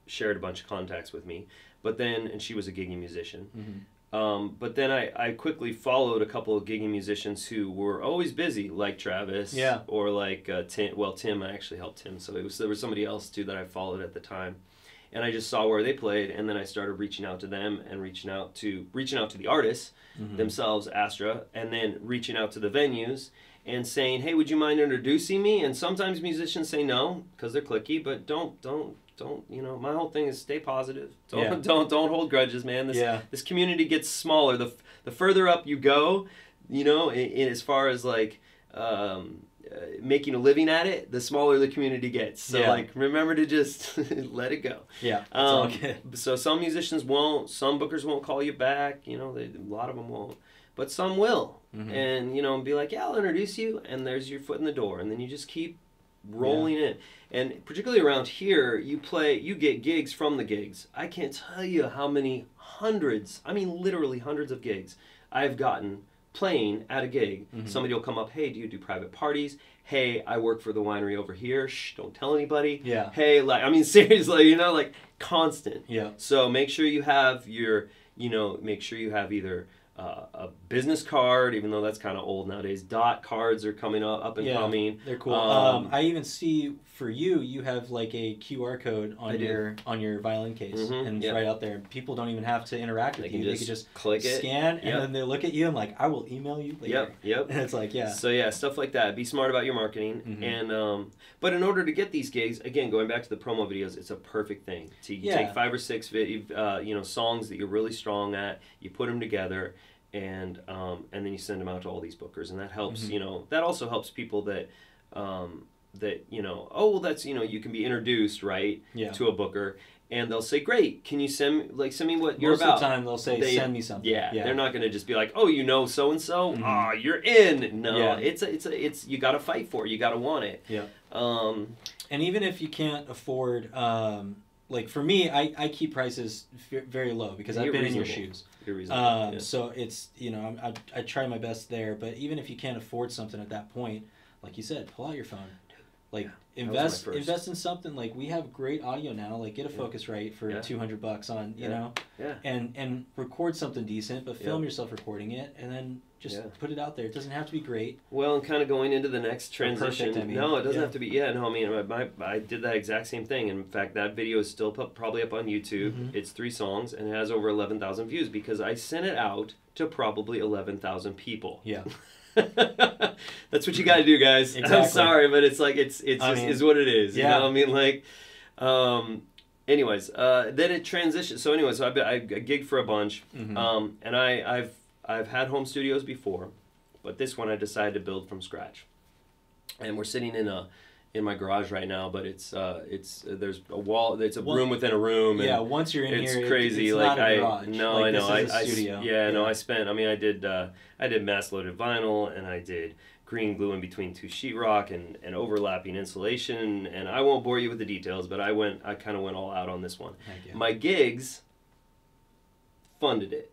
[SPEAKER 2] shared a bunch of contacts with me, and she was a gigging musician. But then I quickly followed a couple of gigging musicians who were always busy, like Travis, or like Tim. Well, Tim, I actually helped Tim, so there was somebody else too that I followed at the time. and I just saw where they played, and then I started reaching out to them and reaching out to the artists themselves, Astra, and then reaching out to the venues and saying, hey, would you mind introducing me? And sometimes musicians say no because they're cliquey, but don't, you know, my whole thing is stay positive. Don't hold grudges, man. This community gets smaller. The further up you go, you know, in as far as like making a living at it, the smaller the community gets. So like, remember to just let it go.
[SPEAKER 1] Yeah. It's all good.
[SPEAKER 2] So some musicians won't, some bookers won't call you back. You know, a lot of them won't, but some will. And you know, be like, yeah, I'll introduce you, and there's your foot in the door, and then you just keep rolling in. And particularly around here, you get gigs from the gigs. I can't tell you how many hundreds, I mean literally hundreds of gigs I've gotten playing at a gig. Somebody will come up, hey, do you do private parties? Hey, I work for the winery over here. Shh, don't tell anybody.
[SPEAKER 1] Yeah.
[SPEAKER 2] Hey, like, I mean, seriously, you know, like constant.
[SPEAKER 1] Yeah.
[SPEAKER 2] So make sure you have your, you know, make sure you have either a business card, even though that's kind of old nowadays. Dot cards are coming up and coming.
[SPEAKER 1] They're cool. I even see for you have like a QR code on your violin case, and it's right out there. People don't even have to interact with you. They can just
[SPEAKER 2] click it,
[SPEAKER 1] scan, and then they look at you. I'm like, I will email you later.
[SPEAKER 2] Yep.
[SPEAKER 1] And it's like,
[SPEAKER 2] So yeah, stuff like that. Be smart about your marketing, and but in order to get these gigs, again, going back to the promo videos, it's a perfect thing. So you take 5 or 6 you know, songs that you're really strong at, you put them together, and then you send them out to all these bookers, and that helps. You know, that also helps people that that, you know, oh, well, that's, you know, you can be introduced, right, to a booker, and they'll say, great, can you send me what you're about?
[SPEAKER 1] Most of the time they'll say, send me something.
[SPEAKER 2] Yeah, they're not going to just be like, oh, you know so-and-so? You're in. No, it's you got to fight for it. You got to want it.
[SPEAKER 1] Yeah. And even if you can't afford, like for me, I keep prices very low because I've been in your shoes.
[SPEAKER 2] You're reasonable.
[SPEAKER 1] So it's, you know, I try my best there, but even if you can't afford something at that point, like you said, pull out your phone. Like invest in something. Like we have great audio now. Like get a Focusrite for $200 on, you know, and record something decent, but film yourself recording it, and then just put it out there. It doesn't have to be great.
[SPEAKER 2] Well, and kind of going into the next transition.
[SPEAKER 1] Perfect, I mean.
[SPEAKER 2] No, it doesn't have to be. Yeah, no, I mean, I did that exact same thing. In fact, that video is still probably up on YouTube. It's 3 songs, and it has over 11,000 views because I sent it out to probably 11,000 people.
[SPEAKER 1] Yeah.
[SPEAKER 2] That's what you got to do, guys.
[SPEAKER 1] Exactly.
[SPEAKER 2] I'm sorry, but it's like it's just what it is. You know? I mean, like, anyways, then it transitioned. So anyways, I gigged for a bunch, and I've had home studios before, but this one I decided to build from scratch. And we're sitting in my garage right now, but it's there's a wall. It's a room within a room. And
[SPEAKER 1] once you're in here,
[SPEAKER 2] it's crazy.
[SPEAKER 1] It's
[SPEAKER 2] like
[SPEAKER 1] not a garage.
[SPEAKER 2] I know.
[SPEAKER 1] This is a studio.
[SPEAKER 2] No, I spent. I mean, I did mass loaded vinyl, and I did green glue in between 2 sheetrock and overlapping insulation. And I won't bore you with the details, but I kind of went all out on this one. My gigs funded it.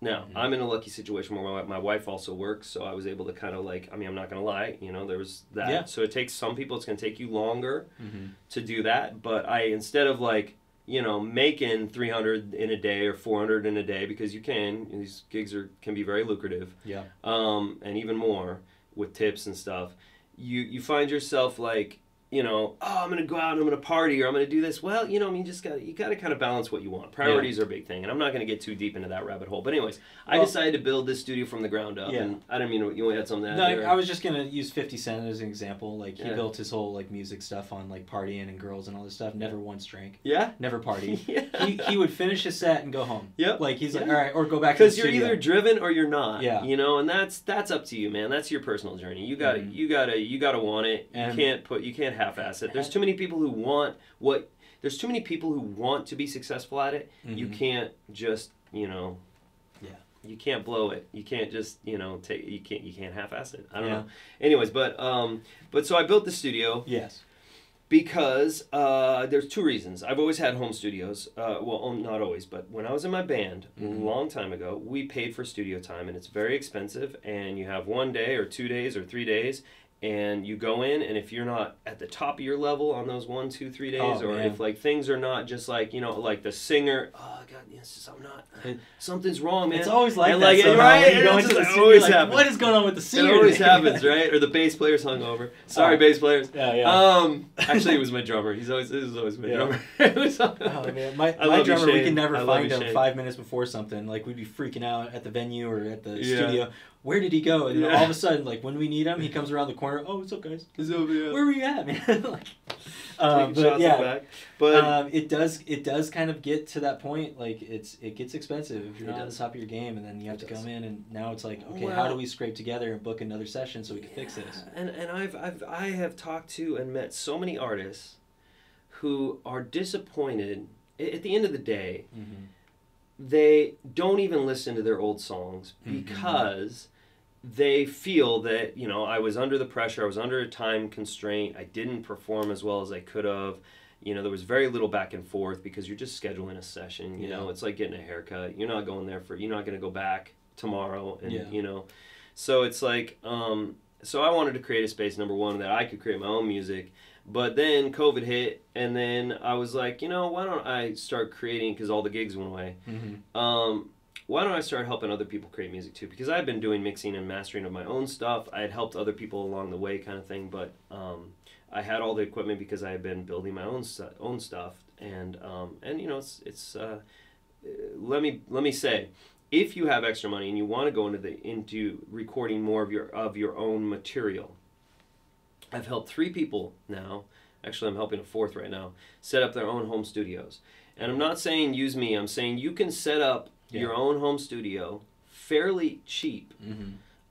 [SPEAKER 2] Now, I'm in a lucky situation where my wife also works, so I was able to kind of like, I mean, I'm not going to lie, you know, there was that. Yeah. So it takes some people, it's going to take you longer to do that, but instead of like, you know, making 300 in a day or 400 in a day, because these gigs can be very lucrative. Yeah. And even more with tips and stuff, you find yourself like, you know, oh, I'm going to go out and I'm going to party or I'm going to do this. Well, you know, I mean, you got to kind of balance what you want. Priorities are a big thing, and I'm not going to get too deep into that rabbit hole. But anyways, I decided to build this studio from the ground up, and I didn't mean you only had something to add there.
[SPEAKER 1] I was just going to use 50 Cent as an example. Like, he built his whole, like, music stuff on, like, partying and girls and all this stuff. Never once drank. Yeah? Never partied. He would finish his set and go home. Yep. Like, he's like, all right, or go back to the studio.
[SPEAKER 2] Because you're either driven or you're not. Yeah. You know, and that's up to you, man. That's your personal journey. You gotta want it. You can't half-ass it. There's too many people who want to be successful at it. You can't just, you know, you can't blow it. You can't just, you know, you can't half-ass it. I don't know. Anyways, but so I built the studio. Yes. Because there's 2 reasons. I've always had home studios. Well, not always, but when I was in my band a long time ago, we paid for studio time, and it's very expensive, and you have 1 day or 2 days or 3 days, And you go in, and if you're not at the top of your level on those 1, 2, 3 days, or if like things are not just like, you know, like the singer, oh God, yes, I'm not, something's wrong, man.
[SPEAKER 1] It's always like
[SPEAKER 2] and
[SPEAKER 1] that.
[SPEAKER 2] Like, right?
[SPEAKER 1] You go into the studio,
[SPEAKER 2] always
[SPEAKER 1] like,
[SPEAKER 2] happens.
[SPEAKER 1] what is going on with the singer?
[SPEAKER 2] It always happens, right? Or the bass player's hungover. Sorry, bass players.
[SPEAKER 1] Yeah.
[SPEAKER 2] Actually, it was my drummer. This is always my drummer.
[SPEAKER 1] Oh man, my drummer, we can never find him 5 minutes before something. Like we'd be freaking out at the venue or at the studio. Where did he go? And then all of a sudden, like when we need him, he comes around the corner. Oh, what's up, guys? Where were you at, man? But it does kind of get to that point. Like it gets expensive if you're not at the top of your game, and then you have to come in, and now it's like, okay, how do we scrape together and book another session so we can fix this?
[SPEAKER 2] And I have talked to and met so many artists who are disappointed at the end of the day. Mm-hmm. They don't even listen to their old songs because they feel that, you know, I was under the pressure, I was under a time constraint, I didn't perform as well as I could have. You know, there was very little back and forth because you're just scheduling a session, you know, it's like getting a haircut. You're not going there you're not going to go back tomorrow, and, you know. So it's like, so I wanted to create a space, number one, that I could create my own music. But then COVID hit, and then I was like, you know, why don't I start creating, because all the gigs went away. Why don't I start helping other people create music too? Because I've been doing mixing and mastering of my own stuff. I had helped other people along the way, kind of thing. But I had all the equipment because I had been building my own stuff. And you know, it's let me say, if you have extra money and you want to go into recording more of your own material, I've helped 3 people now. Actually, I'm helping a 4th right now set up their own home studios. And I'm not saying use me. I'm saying you can set up your own home studio fairly cheap.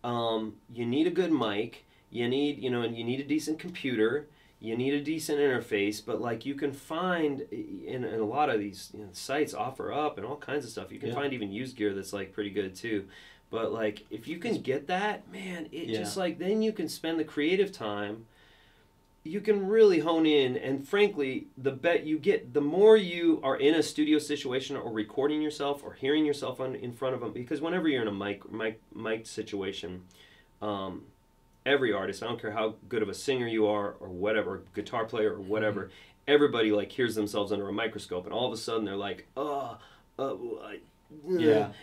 [SPEAKER 2] You need a good mic. You need, you know, and you need a decent computer. You need a decent interface. But like you can find in a lot of these, you know, sites offer up and all kinds of stuff. You can find even used gear that's like pretty good too. But like if you can get that, man, it just like then you can spend the creative time. You can really hone in, and frankly, the more you are in a studio situation or recording yourself or hearing yourself in front of them, because whenever you're in a mic situation, every artist, I don't care how good of a singer you are or whatever, guitar player or whatever, everybody like hears themselves under a microscope, and all of a sudden they're like,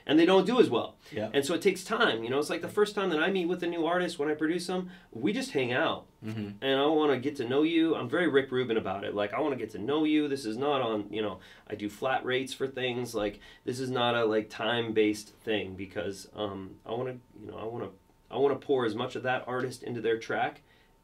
[SPEAKER 2] and they don't do as well. And so it takes time. You know, it's like the first time that I meet with a new artist, when I produce them, we just hang out. And I want to get to know you. I'm very Rick Rubin about it. Like, I want to get to know you. This is not on, you know, I do flat rates for things. Like, this is not a like time-based thing, because I want to, you know, I want to pour as much of that artist into their track.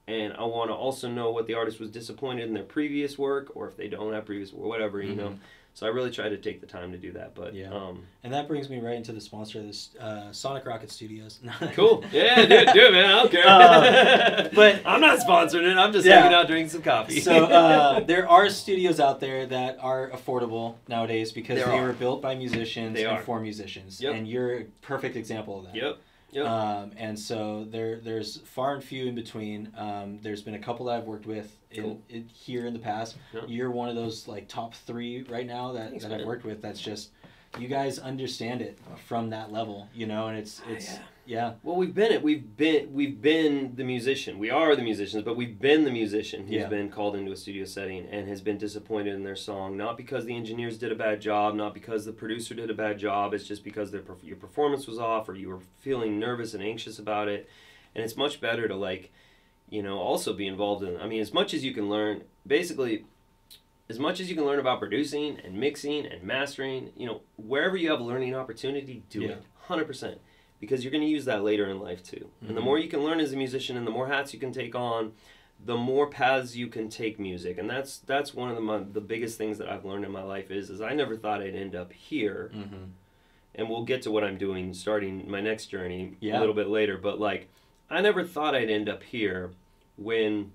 [SPEAKER 2] And I want to also know what the artist was disappointed in their previous work, or if they don't have previous work, whatever, you know. So I really try to take the time to do that. But
[SPEAKER 1] and that brings me right into the sponsor of this, Sonic Rocket Studios.
[SPEAKER 2] Cool. Yeah, do it, man. I don't care. But I'm not sponsoring it. I'm just hanging out drinking some coffee.
[SPEAKER 1] So there are studios out there that are affordable nowadays because they were built by musicians and for musicians. And you're a perfect example of that. And so there's far and few in between. There's been a couple that I've worked with here in the past. You're one of those like top 3 right now that I've worked with. That's just, you guys understand it from that level, you know, and it's Well, we've
[SPEAKER 2] been the musician. We are the musicians, but we've been the musician who's been called into a studio setting and has been disappointed in their song, not because the engineers did a bad job, not because the producer did a bad job. It's just because your performance was off, or you were feeling nervous and anxious about it. And it's much better to, like, you know, also be involved in, I mean, as much as you can learn, basically, as much as you can learn about producing and mixing and mastering, you know, wherever you have a learning opportunity, do it 100%. Because you're going to use that later in life too. And the more you can learn as a musician and the more hats you can take on, the more paths you can take music. And that's one of the biggest things that I've learned in my life is I never thought I'd end up here. And we'll get to what I'm doing starting my next journey a little bit later. But like, I never thought I'd end up here when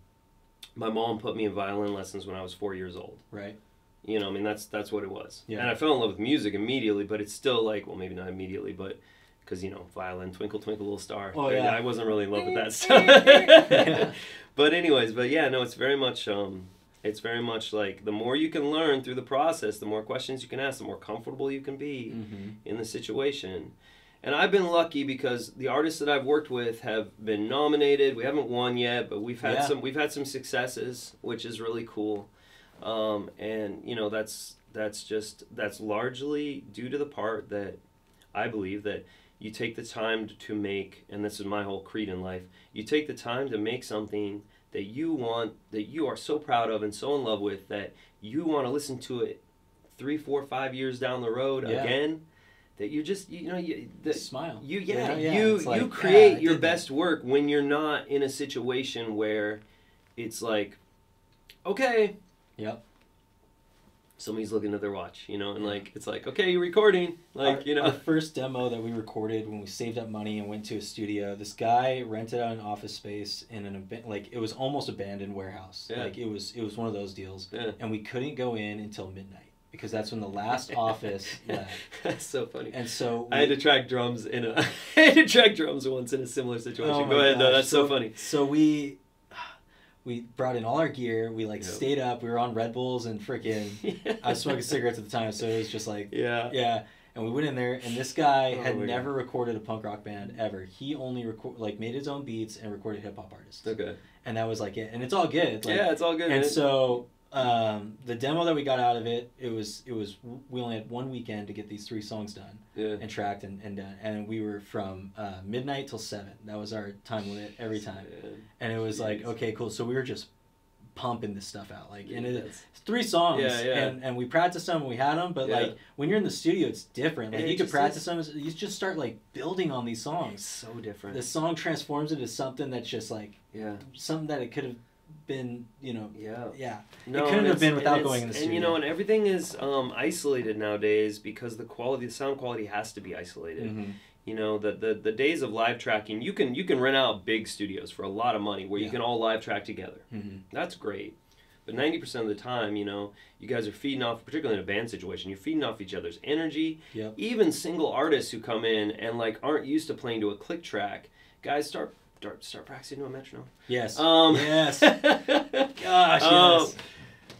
[SPEAKER 2] my mom put me in violin lessons when I was 4 years old.
[SPEAKER 1] Right.
[SPEAKER 2] You know, I mean, that's what it was. And I fell in love with music immediately, but it's still like, well, maybe not immediately, but because, you know, violin, Twinkle, Twinkle, Little Star. I wasn't really in love with that stuff. But anyways, it's very much like the more you can learn through the process, the more questions you can ask, the more comfortable you can be in the situation. And I've been lucky because the artists that I've worked with have been nominated. We haven't won yet, but we've had some successes, which is really cool. And you know, that's largely due to the part that I believe that you take the time to make, and this is my whole creed in life, you take the time to make something that you want, that you are so proud of and so in love with, that you want to listen to it 3, 4, 5 years down the road again. That you just, you know,
[SPEAKER 1] smile.
[SPEAKER 2] You create your best work when you're not in a situation where it's like, okay, somebody's looking at their watch, you know, and like, it's like, okay, you're recording, like, you know.
[SPEAKER 1] Our first demo that we recorded when we saved up money and went to a studio, this guy rented out an office space in like, it was almost abandoned warehouse. Like, it was one of those deals, and we couldn't go in until midnight. Because that's when the last office left.
[SPEAKER 2] That's so funny.
[SPEAKER 1] And so
[SPEAKER 2] I had to track drums once in a similar situation. Go ahead, though. That's so funny.
[SPEAKER 1] So we brought in all our gear. We like stayed up. We were on Red Bulls and freaking. I was smoking cigarettes at the time, so it was just like yeah. And we went in there, and this guy had never recorded a punk rock band ever. He only made his own beats and recorded hip hop artists.
[SPEAKER 2] Okay.
[SPEAKER 1] And that was like it. And it's all good. Like,
[SPEAKER 2] it's all good.
[SPEAKER 1] And so. The demo that we got out of it, we only had 1 weekend to get these 3 songs done and tracked and done, and we were from midnight till 7. That was our time limit every time, and it was like, okay, cool. So we were just pumping this stuff out, like, and it's 3 songs, and we practiced them and we had them, but like when you're in the studio, it's different. Like you could practice them, you just start like building on these songs.
[SPEAKER 2] It's so different.
[SPEAKER 1] The song transforms it to something that's just like something that it could have been, you know,
[SPEAKER 2] no,
[SPEAKER 1] it couldn't have been without going in the studio.
[SPEAKER 2] And you know, and everything is isolated nowadays because the sound quality has to be isolated. You know, the days of live tracking, you can rent out big studios for a lot of money where you can all live track together. That's great. But 90% of the time, you know, you guys are feeding off, particularly in a band situation, you're feeding off each other's energy. Even single artists who come in and like aren't used to playing to a click track, guys start practicing to a metronome. Yes.
[SPEAKER 1] Yes. Gosh, yes.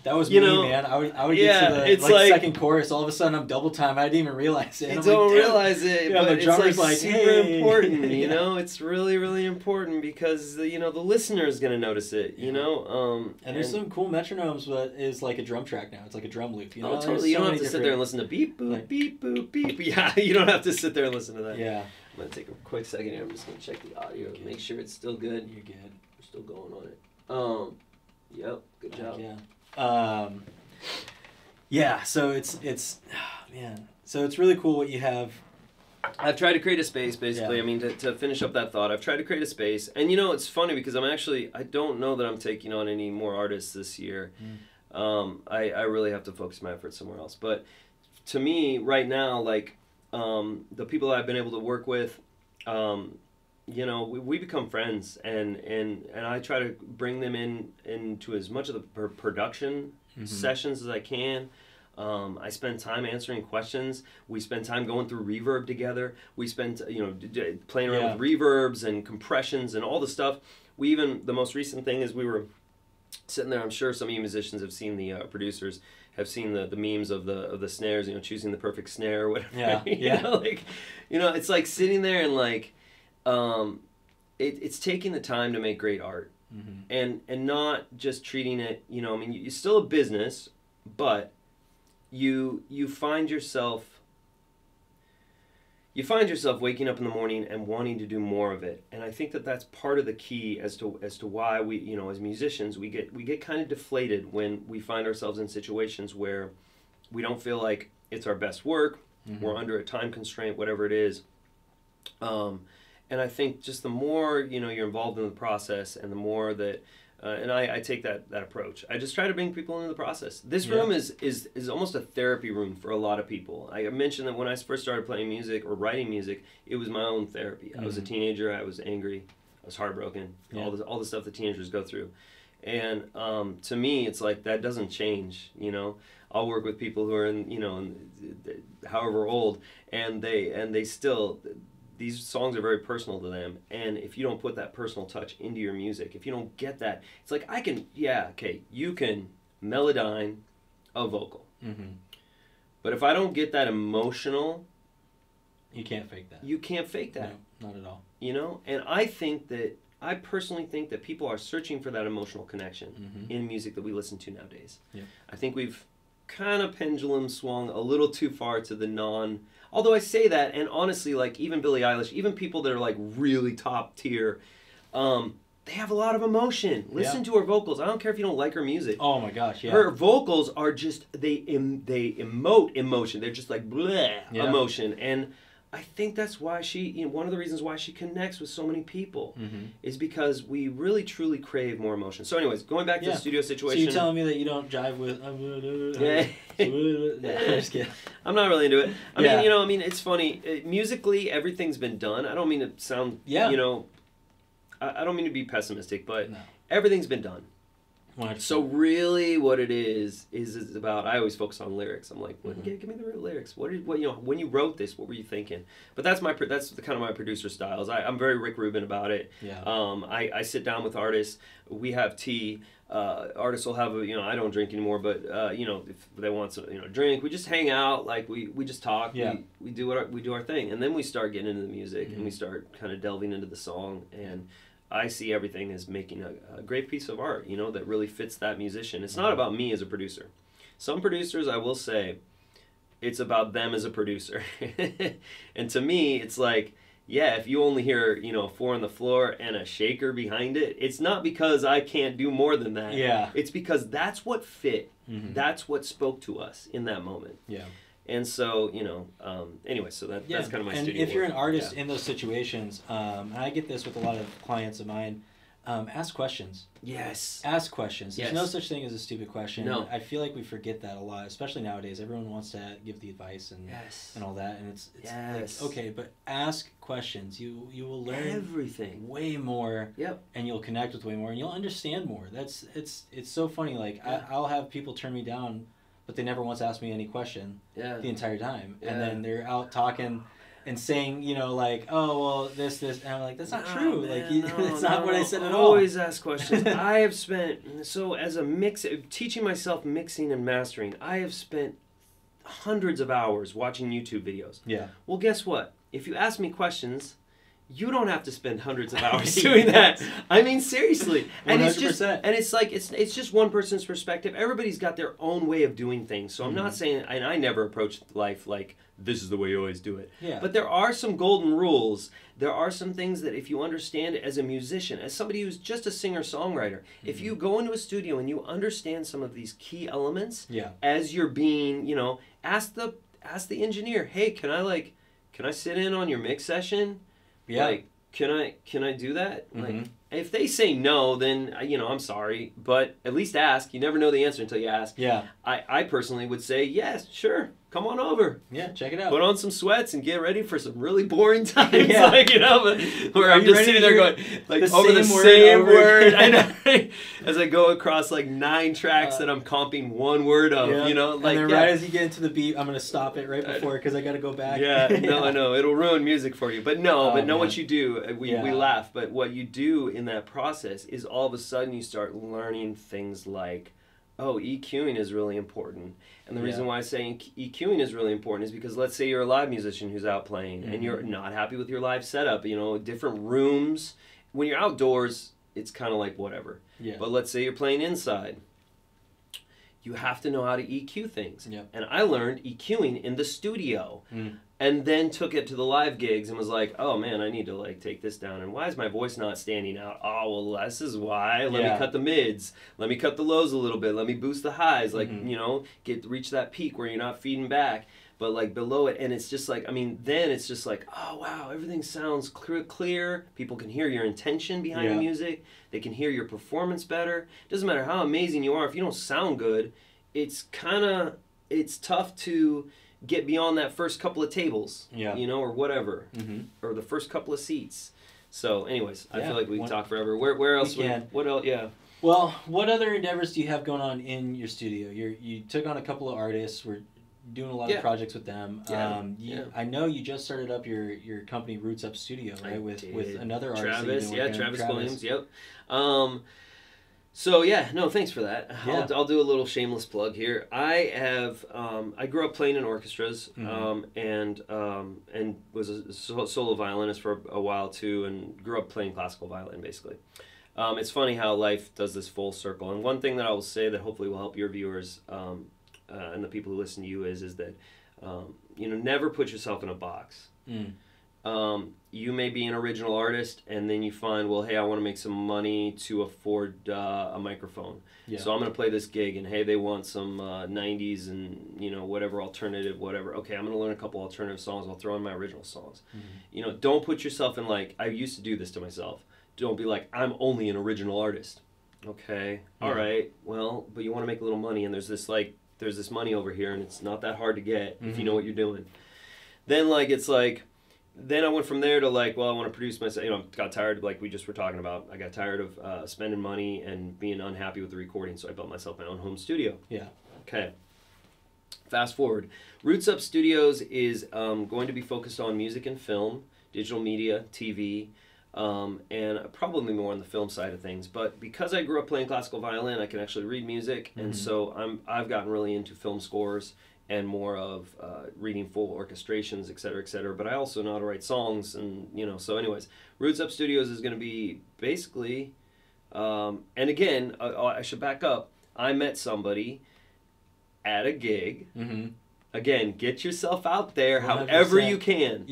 [SPEAKER 1] That was me, man. I would get to the second chorus. All of a sudden, I'm double time. I didn't even realize it.
[SPEAKER 2] You don't realize it, but it's like super important. You know, it's really, really important because the listener is going to notice it. You know,
[SPEAKER 1] and there's some cool metronomes, but it's like a drum track now. It's like a drum loop. You know,
[SPEAKER 2] totally. You don't have to sit there and listen to beep boop beep boop beep. Yeah, you don't have to sit there and listen to that.
[SPEAKER 1] Yeah.
[SPEAKER 2] I'm going to take a quick second here. I'm just going to check the audio to make sure it's still good.
[SPEAKER 1] You're good.
[SPEAKER 2] We're still going on it. Yep. Good job.
[SPEAKER 1] So it's man. So it's really cool what you have.
[SPEAKER 2] I've tried to create a space, basically. I mean, to finish up that thought, I've tried to create a space. And, you know, it's funny because I don't know that I'm taking on any more artists this year. I really have to focus my efforts somewhere else. But to me, right now, like, the people that I've been able to work with, you know, we become friends, and I try to bring them into as much of the production sessions as I can. I spend time answering questions. We spend time going through reverb together. We spend, you know, playing around with reverbs and compressions and all the stuff. The most recent thing is we were sitting there. I'm sure some of you musicians have seen producers have seen the memes of the snares, you know, choosing the perfect snare or whatever. You know, like, you know, it's like sitting there and like, it's taking the time to make great art, and not just treating it, you know, I mean, you're still a business, but you find yourself waking up in the morning and wanting to do more of it. And I think that that's part of the key as to why we, you know, as musicians, we get kind of deflated when we find ourselves in situations where we don't feel like it's our best work, we're under a time constraint, whatever it is. And I think just the more, you know, you're involved in the process, and the more that, and I take that approach. I just try to bring people into the process. This room is almost a therapy room for a lot the people. I mentioned that when I first started playing music or writing music, it was my own therapy. I was a teenager. I was angry. I was heartbroken. All the stuff that teenagers go through. And to me, it's like that doesn't change. You know, I'll work with people who are however old, and they still. These songs are very personal to them, and if you don't put that personal touch into your music, if you don't get that, it's like you can melodyne a vocal, but if I don't get that emotional
[SPEAKER 1] You can't fake that.
[SPEAKER 2] You can't fake that.
[SPEAKER 1] No, not at all.
[SPEAKER 2] You know? And I personally think that people are searching for that emotional connection in music that we listen to nowadays.
[SPEAKER 1] Yep.
[SPEAKER 2] I think we've kind of pendulum swung a little too far to the although I say that, and honestly, like even Billie Eilish, even people that are like really top tier, they have a lot of emotion. Listen to her vocals. I don't care if you don't like her music.
[SPEAKER 1] Oh my gosh, yeah.
[SPEAKER 2] Her vocals are just, they emote emotion. They're just like bleh emotion. And I think that's why one of the reasons why she connects with so many people is because we really truly crave more emotion. So anyways, going back to the studio situation.
[SPEAKER 1] So you're telling me that you don't jive with... just kidding.
[SPEAKER 2] I'm not really into it. I mean, it's funny. Musically, everyth's been done. I don't mean to sound, I don't mean to be pessimistic, but everything's been done.
[SPEAKER 1] 100%.
[SPEAKER 2] So really what it is about, I always focus on lyrics. I'm like, give me the real lyrics. What when you wrote this, what were you thinking? But that's the kind of my producer styles. I'm very Rick Rubin about it.
[SPEAKER 1] Yeah.
[SPEAKER 2] I sit down with artists. We have tea. Artists will have I don't drink anymore, but if they want some drink, we just hang out, like we just talk.
[SPEAKER 1] Yeah.
[SPEAKER 2] We do our thing, and then we start getting into the music and we start kind of delving into the song, and I see everything as making a great piece of art, that really fits that musician. It's not about me as a producer. Some producers, I will say, it's about them as a producer. And to me, it's like, yeah, if you only hear, 4 on the floor and a shaker behind it, it's not because I can't do more than that.
[SPEAKER 1] Yeah.
[SPEAKER 2] It's because that's what fit. That's what spoke to us in that moment.
[SPEAKER 1] Yeah.
[SPEAKER 2] And so, anyway, so that's kind of my studio.
[SPEAKER 1] And if you're an artist in those situations, and I get this with a lot of clients of mine, ask questions.
[SPEAKER 2] Yes.
[SPEAKER 1] Ask questions. There's
[SPEAKER 2] Yes.
[SPEAKER 1] no such thing as a stupid question.
[SPEAKER 2] No.
[SPEAKER 1] I feel like we forget that a lot, especially nowadays. Everyone wants to give the advice and all that, and it's like, okay, but ask questions. You will learn
[SPEAKER 2] everything
[SPEAKER 1] way more.
[SPEAKER 2] Yep.
[SPEAKER 1] And you'll connect with way more, and you'll understand more. It's so funny. Like I'll have people turn me down, but they never once asked me any question the entire time. And then they're out talking and saying, like, oh, well, this, and I'm like, that's not true.
[SPEAKER 2] Man,
[SPEAKER 1] like, that's not what I said at all.
[SPEAKER 2] Always ask questions. I have spent, so as a teaching myself mixing and mastering, I have spent hundreds of hours watching YouTube videos.
[SPEAKER 1] Yeah.
[SPEAKER 2] Well, guess what? If you ask me questions, you don't have to spend hundreds of hours doing that. I mean, seriously. And
[SPEAKER 1] 100%.
[SPEAKER 2] it's like, it's just one person's perspective. Everybody's got their own way of doing things. So I'm not saying, and I never approach life like, this is the way you always do it.
[SPEAKER 1] Yeah.
[SPEAKER 2] But there are some golden rules. There are some things that if you understand it as a musician, as somebody who's just a singer-songwriter, if you go into a studio and you understand some of these key elements, as you're being, ask the engineer, hey, can I sit in on your mix session?
[SPEAKER 1] Yeah.
[SPEAKER 2] Like, can I do that? Like, if they say no, then, I'm sorry, but at least ask. You never know the answer until you ask.
[SPEAKER 1] Yeah.
[SPEAKER 2] I personally would say, yes, sure, come on over.
[SPEAKER 1] Yeah, check it out.
[SPEAKER 2] Put on some sweats and get ready for some really boring times.
[SPEAKER 1] Yeah.
[SPEAKER 2] Where I'm just sitting there going, like, over the same word. I know. As I go across, 9 tracks that I'm comping one word of,
[SPEAKER 1] and then
[SPEAKER 2] right
[SPEAKER 1] as you get into the beat, I'm going to stop it right before because I got to go back.
[SPEAKER 2] No, I know. It'll ruin music for you. But what you do, we laugh, but what you do in that process is all of a sudden you start learning things like, oh, EQing is really important. And the reason why I say EQing is really important is because let's say you're a live musician who's out playing and you're not happy with your live setup, different rooms. When you're outdoors, it's kind of like whatever.
[SPEAKER 1] Yeah.
[SPEAKER 2] But let's say you're playing inside. You have to know how to EQ things.
[SPEAKER 1] Yep.
[SPEAKER 2] And I learned EQing in the studio. And then took it to the live gigs and was like, oh man, I need to take this down. And why is my voice not standing out? Oh, well, this is why. Let me cut the mids. Let me cut the lows a little bit. Let me boost the highs. Reach that peak where you're not feeding back. But below it, and it's just then it's just oh wow, everything sounds clear. People can hear your intention behind the music. They can hear your performance better. Doesn't matter how amazing you are. If you don't sound good, it's tough to get beyond that first couple of tables, or whatever, or the first couple of seats. So, anyways, I feel like we can talk forever. Where else? What else? Yeah.
[SPEAKER 1] Well, what other endeavors do you have going on in your studio? You took on a couple of artists. We're doing a lot of projects with them. I know you just started up your company Roots Up Studio, right? With another artist.
[SPEAKER 2] Travis, Travis Williams. Yep. So yeah, no, thanks for that.
[SPEAKER 1] Yeah.
[SPEAKER 2] I'll do a little shameless plug here. I grew up playing in orchestras, and was a solo violinist for a while too, and grew up playing classical violin basically. It's funny how life does this full circle. And one thing that I will say that hopefully will help your viewers and the people who listen to you is that never put yourself in a box. You may be an original artist, and then you find, well, hey, I want to make some money to afford a microphone. Yeah. So I'm going to play this gig, and hey, they want some 90s and whatever alternative, whatever. Okay, I'm going to learn a couple alternative songs. I'll throw in my original songs. Don't put yourself in like, I used to do this to myself. Don't be like, I'm only an original artist. Okay, all right, well, but you want to make a little money, and there's this money over here, and it's not that hard to get if you know what you're doing. Then Then I went from there to like, well, I want to produce myself. Got tired, like we just were talking about. I got tired of spending money and being unhappy with the recording, so I built myself my own home studio. Yeah. Okay. Fast forward. Roots Up Studios is going to be focused on music and film, digital media, TV, and probably more on the film side of things. But because I grew up playing classical violin, I can actually read music, and so I've gotten really into film scores and more of reading full orchestrations, et cetera, but I also know how to write songs, and so anyways, Roots Up Studios is going to be basically, and again, I should back up, I met somebody at a gig, again, get yourself out there 100%. However you can,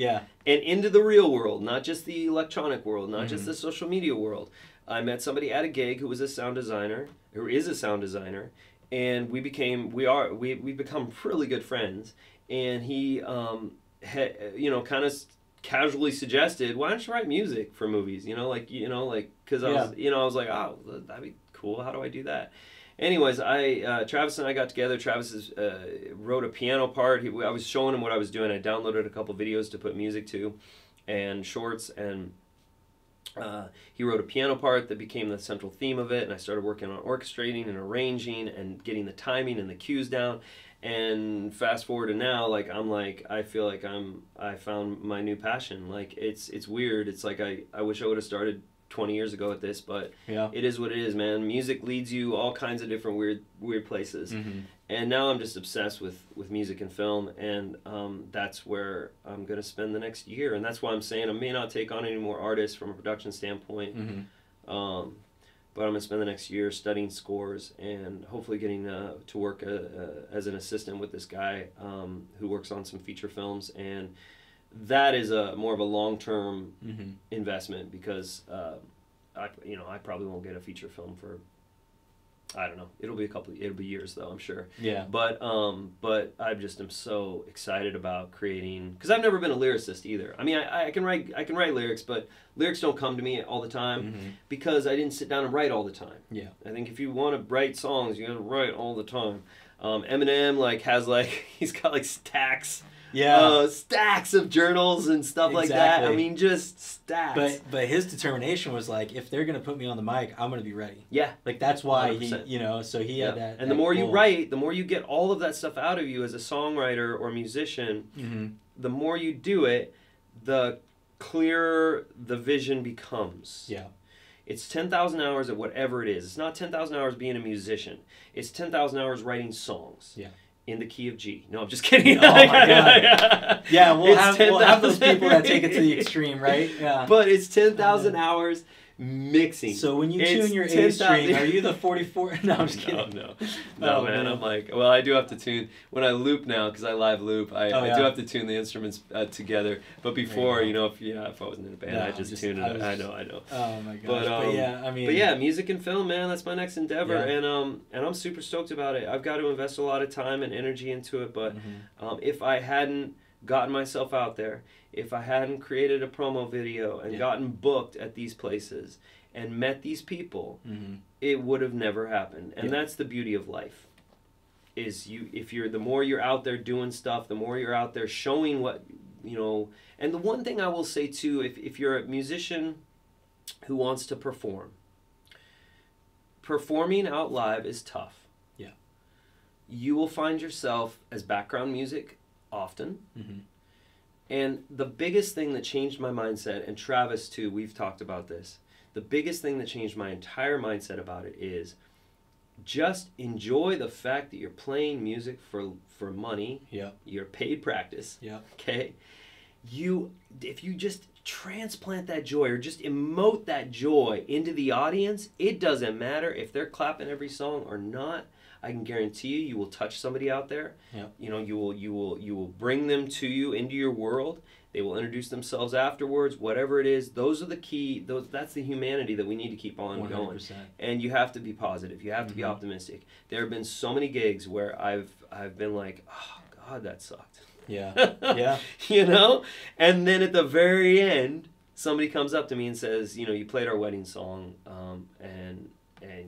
[SPEAKER 2] and into the real world, not just the electronic world, not just the social media world. I met somebody at a gig who was a sound designer, or is a sound designer, and we've become really good friends. And he, kind of casually suggested, why don't you write music for movies? Because I was like, oh, that'd be cool. How do I do that? Anyways, Travis and I got together. Travis wrote a piano part. I was showing him what I was doing. I downloaded a couple videos to put music to, and shorts, and he wrote a piano part that became the central theme of it, and I started working on orchestrating and arranging and getting the timing and the cues down. And fast forward to now, I feel like I found my new passion. Like it's weird. It's like I wish I would have started 20 years ago at this, but it is what it is, man. Music leads you all kinds of different weird places. And now I'm just obsessed with music and film, and that's where I'm going to spend the next year. And that's why I'm saying I may not take on any more artists from a production standpoint, but I'm going to spend the next year studying scores and hopefully getting to work as an assistant with this guy who works on some feature films. And that is more of a long-term investment, because I probably won't get a feature film for, I don't know. It'll be years though, I'm sure. Yeah. But I just am so excited about creating, because I've never been a lyricist either. I mean, I can write lyrics, but lyrics don't come to me all the time because I didn't sit down and write all the time. Yeah. I think if you want to write songs, you got to write all the time. Eminem has he's got stacks. Yeah, stacks of journals and stuff like that. I mean, just stacks.
[SPEAKER 1] But his determination was if they're gonna put me on the mic, I'm gonna be ready.
[SPEAKER 2] Yeah,
[SPEAKER 1] that's why 100%. He, so he had that.
[SPEAKER 2] And the more you write, the more you get all of that stuff out of you as a songwriter or musician. The more you do it, the clearer the vision becomes. Yeah. It's 10,000 hours at whatever it is. It's not 10,000 hours being a musician. It's 10,000 hours writing songs. Yeah. In the key of G. No, I'm just kidding. Oh my God. Yeah, we'll have those people that take it to the extreme, right? Yeah. But it's 10,000 hours mixing.
[SPEAKER 1] So when you tune your A string, are you the 44? No, I'm just kidding.
[SPEAKER 2] No, man. I'm I do have to tune. When I loop now, because I live loop, I do have to tune the instruments together. But before, if I wasn't in a band, I'd just tune it. I know. Oh my gosh. But yeah, music and film, man, that's my next endeavor. Yeah. And I'm super stoked about it. I've got to invest a lot of time and energy into it. But if I hadn't gotten myself out there, if I hadn't created a promo video and gotten booked at these places and met these people, it would have never happened. And that's the beauty of life. The more you're out there doing stuff, the more you're out there showing what, and the one thing I will say too, if you're a musician who wants to perform, performing out live is tough. Yeah. You will find yourself as background music often. And the biggest thing that changed my mindset, and Travis too, we've talked about this, the biggest thing that changed my entire mindset about it is just enjoy the fact that you're playing music for money.
[SPEAKER 1] Yeah.
[SPEAKER 2] You're paid practice.
[SPEAKER 1] Yeah.
[SPEAKER 2] Okay. If you just transplant that joy or just emote that joy into the audience, it doesn't matter if they're clapping every song or not. I can guarantee you will touch somebody out there.
[SPEAKER 1] Yeah.
[SPEAKER 2] You know, you will bring them to you into your world. They will introduce themselves afterwards, whatever it is. Those are the key. That's the humanity that we need to keep on
[SPEAKER 1] 100%.
[SPEAKER 2] going. And you have to be positive. You have to be optimistic. There have been so many gigs where I've been like, oh God, that sucked.
[SPEAKER 1] Yeah. Yeah.
[SPEAKER 2] You know? And then at the very end, somebody comes up to me and says, you know, you played our wedding song, and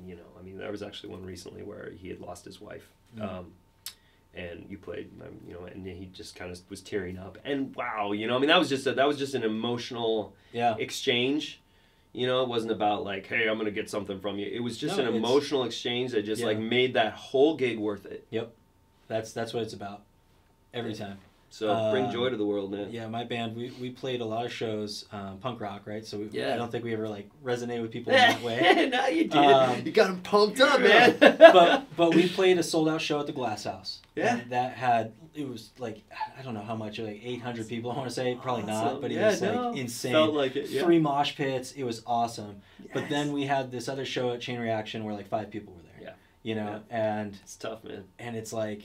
[SPEAKER 2] you know, I mean, there was actually one recently where he had lost his wife. And you played, you know, and he just kind of was tearing up. And wow, you know, I mean, that was just an emotional exchange. You know, it wasn't about like, hey, I'm going to get something from you. It was just an emotional exchange that just like made that whole gig worth it.
[SPEAKER 1] Yep. That's what it's about. Every time.
[SPEAKER 2] So bring joy to the world, man.
[SPEAKER 1] Yeah, my band, we played a lot of shows, punk rock, right? So I don't think we ever like resonated with people in that way.
[SPEAKER 2] No, you did. You got them pumped up, man.
[SPEAKER 1] but we played a sold out show at the Glass House.
[SPEAKER 2] Yeah.
[SPEAKER 1] That had, it was like, I don't know how much, like 800 people, I want to say. Probably not, but it was like insane.
[SPEAKER 2] Felt like it,
[SPEAKER 1] 3 mosh pits. It was awesome.
[SPEAKER 2] Yes.
[SPEAKER 1] But then we had this other show at Chain Reaction where like 5 people were there.
[SPEAKER 2] Yeah.
[SPEAKER 1] You know, and
[SPEAKER 2] it's tough, man.
[SPEAKER 1] And it's like,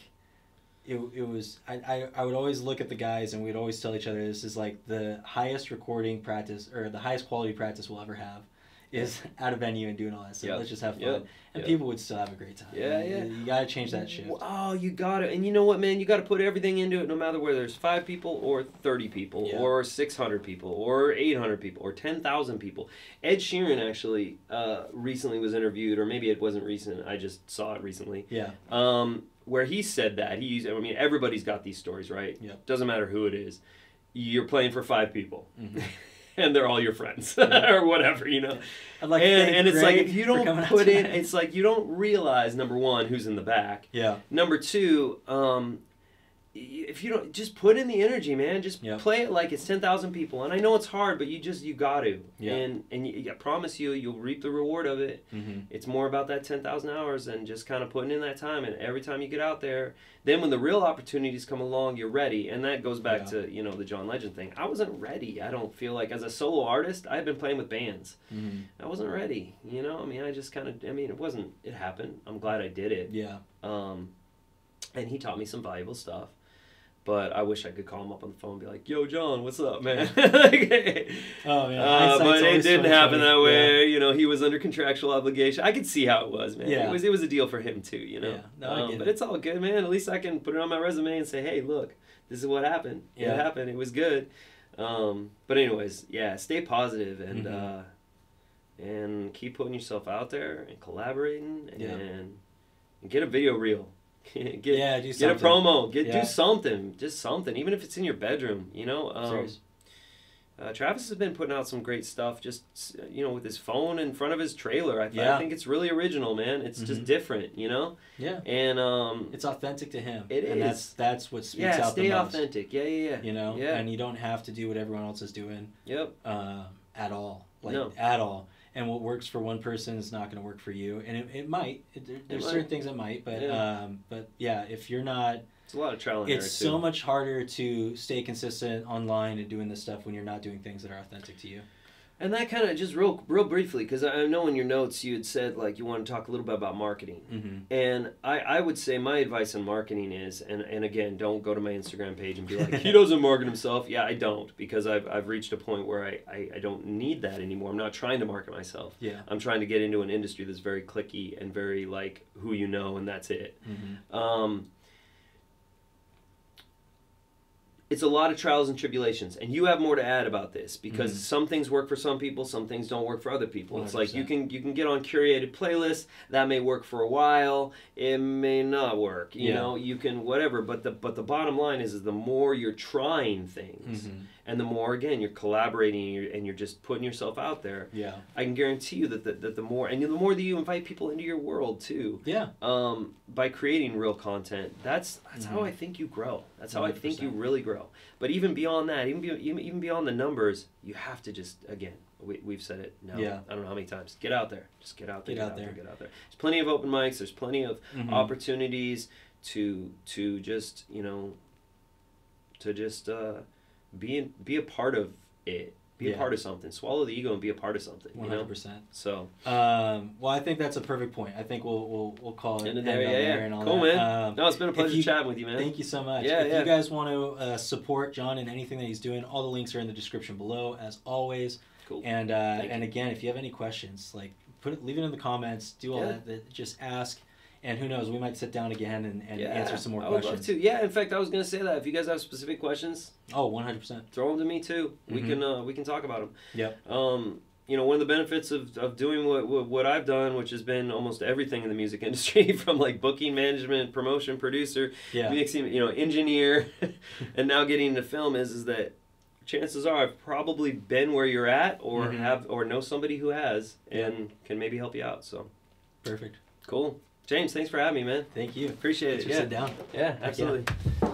[SPEAKER 1] it was, I would always look at the guys and we'd always tell each other this is like the highest recording practice or the highest quality practice we'll ever have is at a venue and doing all that stuff. Let's just have fun. And people would still have a great time.
[SPEAKER 2] Yeah, yeah.
[SPEAKER 1] You got to change that shift.
[SPEAKER 2] Oh, you got to. And you know what, man? You got to put everything into it no matter whether there's 5 people or 30 people or 600 people or 800 people or 10,000 people. Ed Sheeran actually recently was interviewed, or maybe it wasn't recent. I just saw it recently.
[SPEAKER 1] Yeah.
[SPEAKER 2] Where he said that. I mean, everybody's got these stories, right?
[SPEAKER 1] Yep.
[SPEAKER 2] Doesn't matter who it is. You're playing for 5 people. And they're all your friends or whatever, you know. And it's like if you don't put in, it's like you don't realize, number one, who's in the back.
[SPEAKER 1] Yeah.
[SPEAKER 2] Number two, if you don't, just put in the energy, man. Just play it like it's 10,000 people. And I know it's hard, but you got to. Yeah. And I promise you'll reap the reward of it. It's more about that 10,000 hours and just kind of putting in that time. And every time you get out there, then when the real opportunities come along, you're ready. And that goes back to, you know, the John Legend thing. I wasn't ready. I don't feel like as a solo artist, I had been playing with bands. I wasn't ready. You know, I mean, it happened. I'm glad I did it.
[SPEAKER 1] Yeah.
[SPEAKER 2] And he taught me some valuable stuff. But I wish I could call him up on the phone and be like, yo, John, what's up, man?
[SPEAKER 1] Oh, man.
[SPEAKER 2] But it didn't happen that way. You know, he was under contractual obligation. I could see how it was, man.
[SPEAKER 1] Yeah.
[SPEAKER 2] It was a deal for him, too, you know?
[SPEAKER 1] Yeah. No, I get
[SPEAKER 2] but
[SPEAKER 1] it.
[SPEAKER 2] it's all good, man. At least I can put it on my resume and say, hey, look, this is what happened.
[SPEAKER 1] Yeah.
[SPEAKER 2] It happened. It was good. But anyways, stay positive and keep putting yourself out there and collaborating and get a video reel. Get a promo. Do something. Just something. Even if it's in your bedroom, you know. Travis has been putting out some great stuff just, you know, with his phone in front of his trailer. I think it's really original, man. It's just different, you know?
[SPEAKER 1] Yeah.
[SPEAKER 2] And
[SPEAKER 1] it's authentic to him.
[SPEAKER 2] It
[SPEAKER 1] and
[SPEAKER 2] is.
[SPEAKER 1] That's what speaks out the most.
[SPEAKER 2] Stay authentic. Yeah.
[SPEAKER 1] You know?
[SPEAKER 2] Yeah.
[SPEAKER 1] And you don't have to do what everyone else is doing.
[SPEAKER 2] Yep.
[SPEAKER 1] At all.
[SPEAKER 2] No.
[SPEAKER 1] At all. And what works for one person is not going to work for you. And it might. There's certain things that might. But if you're not...
[SPEAKER 2] It's a lot of trial and error,
[SPEAKER 1] It's so much harder to stay consistent online and doing this stuff when you're not doing things that are authentic to you.
[SPEAKER 2] And that kind of, just real briefly, because I know in your notes you had said, like, you want to talk a little bit about marketing. And I would say my advice on marketing is, and again, don't go to my Instagram page and be like, he doesn't market himself. Yeah, I don't, because I've reached a point where I don't need that anymore. I'm not trying to market myself.
[SPEAKER 1] Yeah.
[SPEAKER 2] I'm trying to get into an industry that's very cliquey and very, like, who you know, and that's it. It's a lot of trials and tribulations, and you have more to add about this because some things work for some people, some things don't work for other people. 100%. It's like you can get on curated playlists that may work for a while, it may not work. You know, you can whatever. But the bottom line is the more you're trying things, and the more again you're collaborating and you're just putting yourself out there. Yeah, I can guarantee you that the more that you invite people into your world too. Yeah. By creating real content, that's how I think you grow. That's how 100%. I think you really grow. But even beyond that, even beyond the numbers, you have to just, again, we've said it now.
[SPEAKER 1] Yeah.
[SPEAKER 2] I don't know how many times. Get out there. Just get out there.
[SPEAKER 1] Get out there.
[SPEAKER 2] Get out there. There's plenty of open mics. There's plenty of opportunities to just, you know, to just be a part of it. Be a part of something. Swallow the ego and be a part of something.
[SPEAKER 1] 100%.
[SPEAKER 2] So.
[SPEAKER 1] Well, I think that's a perfect point. I think we'll call it.
[SPEAKER 2] There and all cool, that. Man. No, it's been a pleasure chatting with you, man.
[SPEAKER 1] Thank you so much.
[SPEAKER 2] Yeah,
[SPEAKER 1] if you guys want to support John in anything that he's doing, all the links are in the description below, as always.
[SPEAKER 2] Cool.
[SPEAKER 1] And again, if you have any questions, like leave it in the comments. Do all that. Just ask. And who knows, we might sit down again and answer some more questions. I would love to. Yeah,
[SPEAKER 2] in fact, I was going to say that. If you guys have specific questions...
[SPEAKER 1] Oh, 100%.
[SPEAKER 2] Throw them to me, too. We can talk about them.
[SPEAKER 1] Yep.
[SPEAKER 2] You know, one of the benefits of doing what I've done, which has been almost everything in the music industry, from like booking, management, promotion, producer, mixing, you know, engineer, and now getting into film, is that chances are I've probably been where you're at, or know somebody who has, and can maybe help you out. So,
[SPEAKER 1] perfect.
[SPEAKER 2] Cool. James, thanks for having me, man.
[SPEAKER 1] Thank you.
[SPEAKER 2] Appreciate it.
[SPEAKER 1] Sit down.
[SPEAKER 2] Yeah, absolutely.
[SPEAKER 1] Yeah.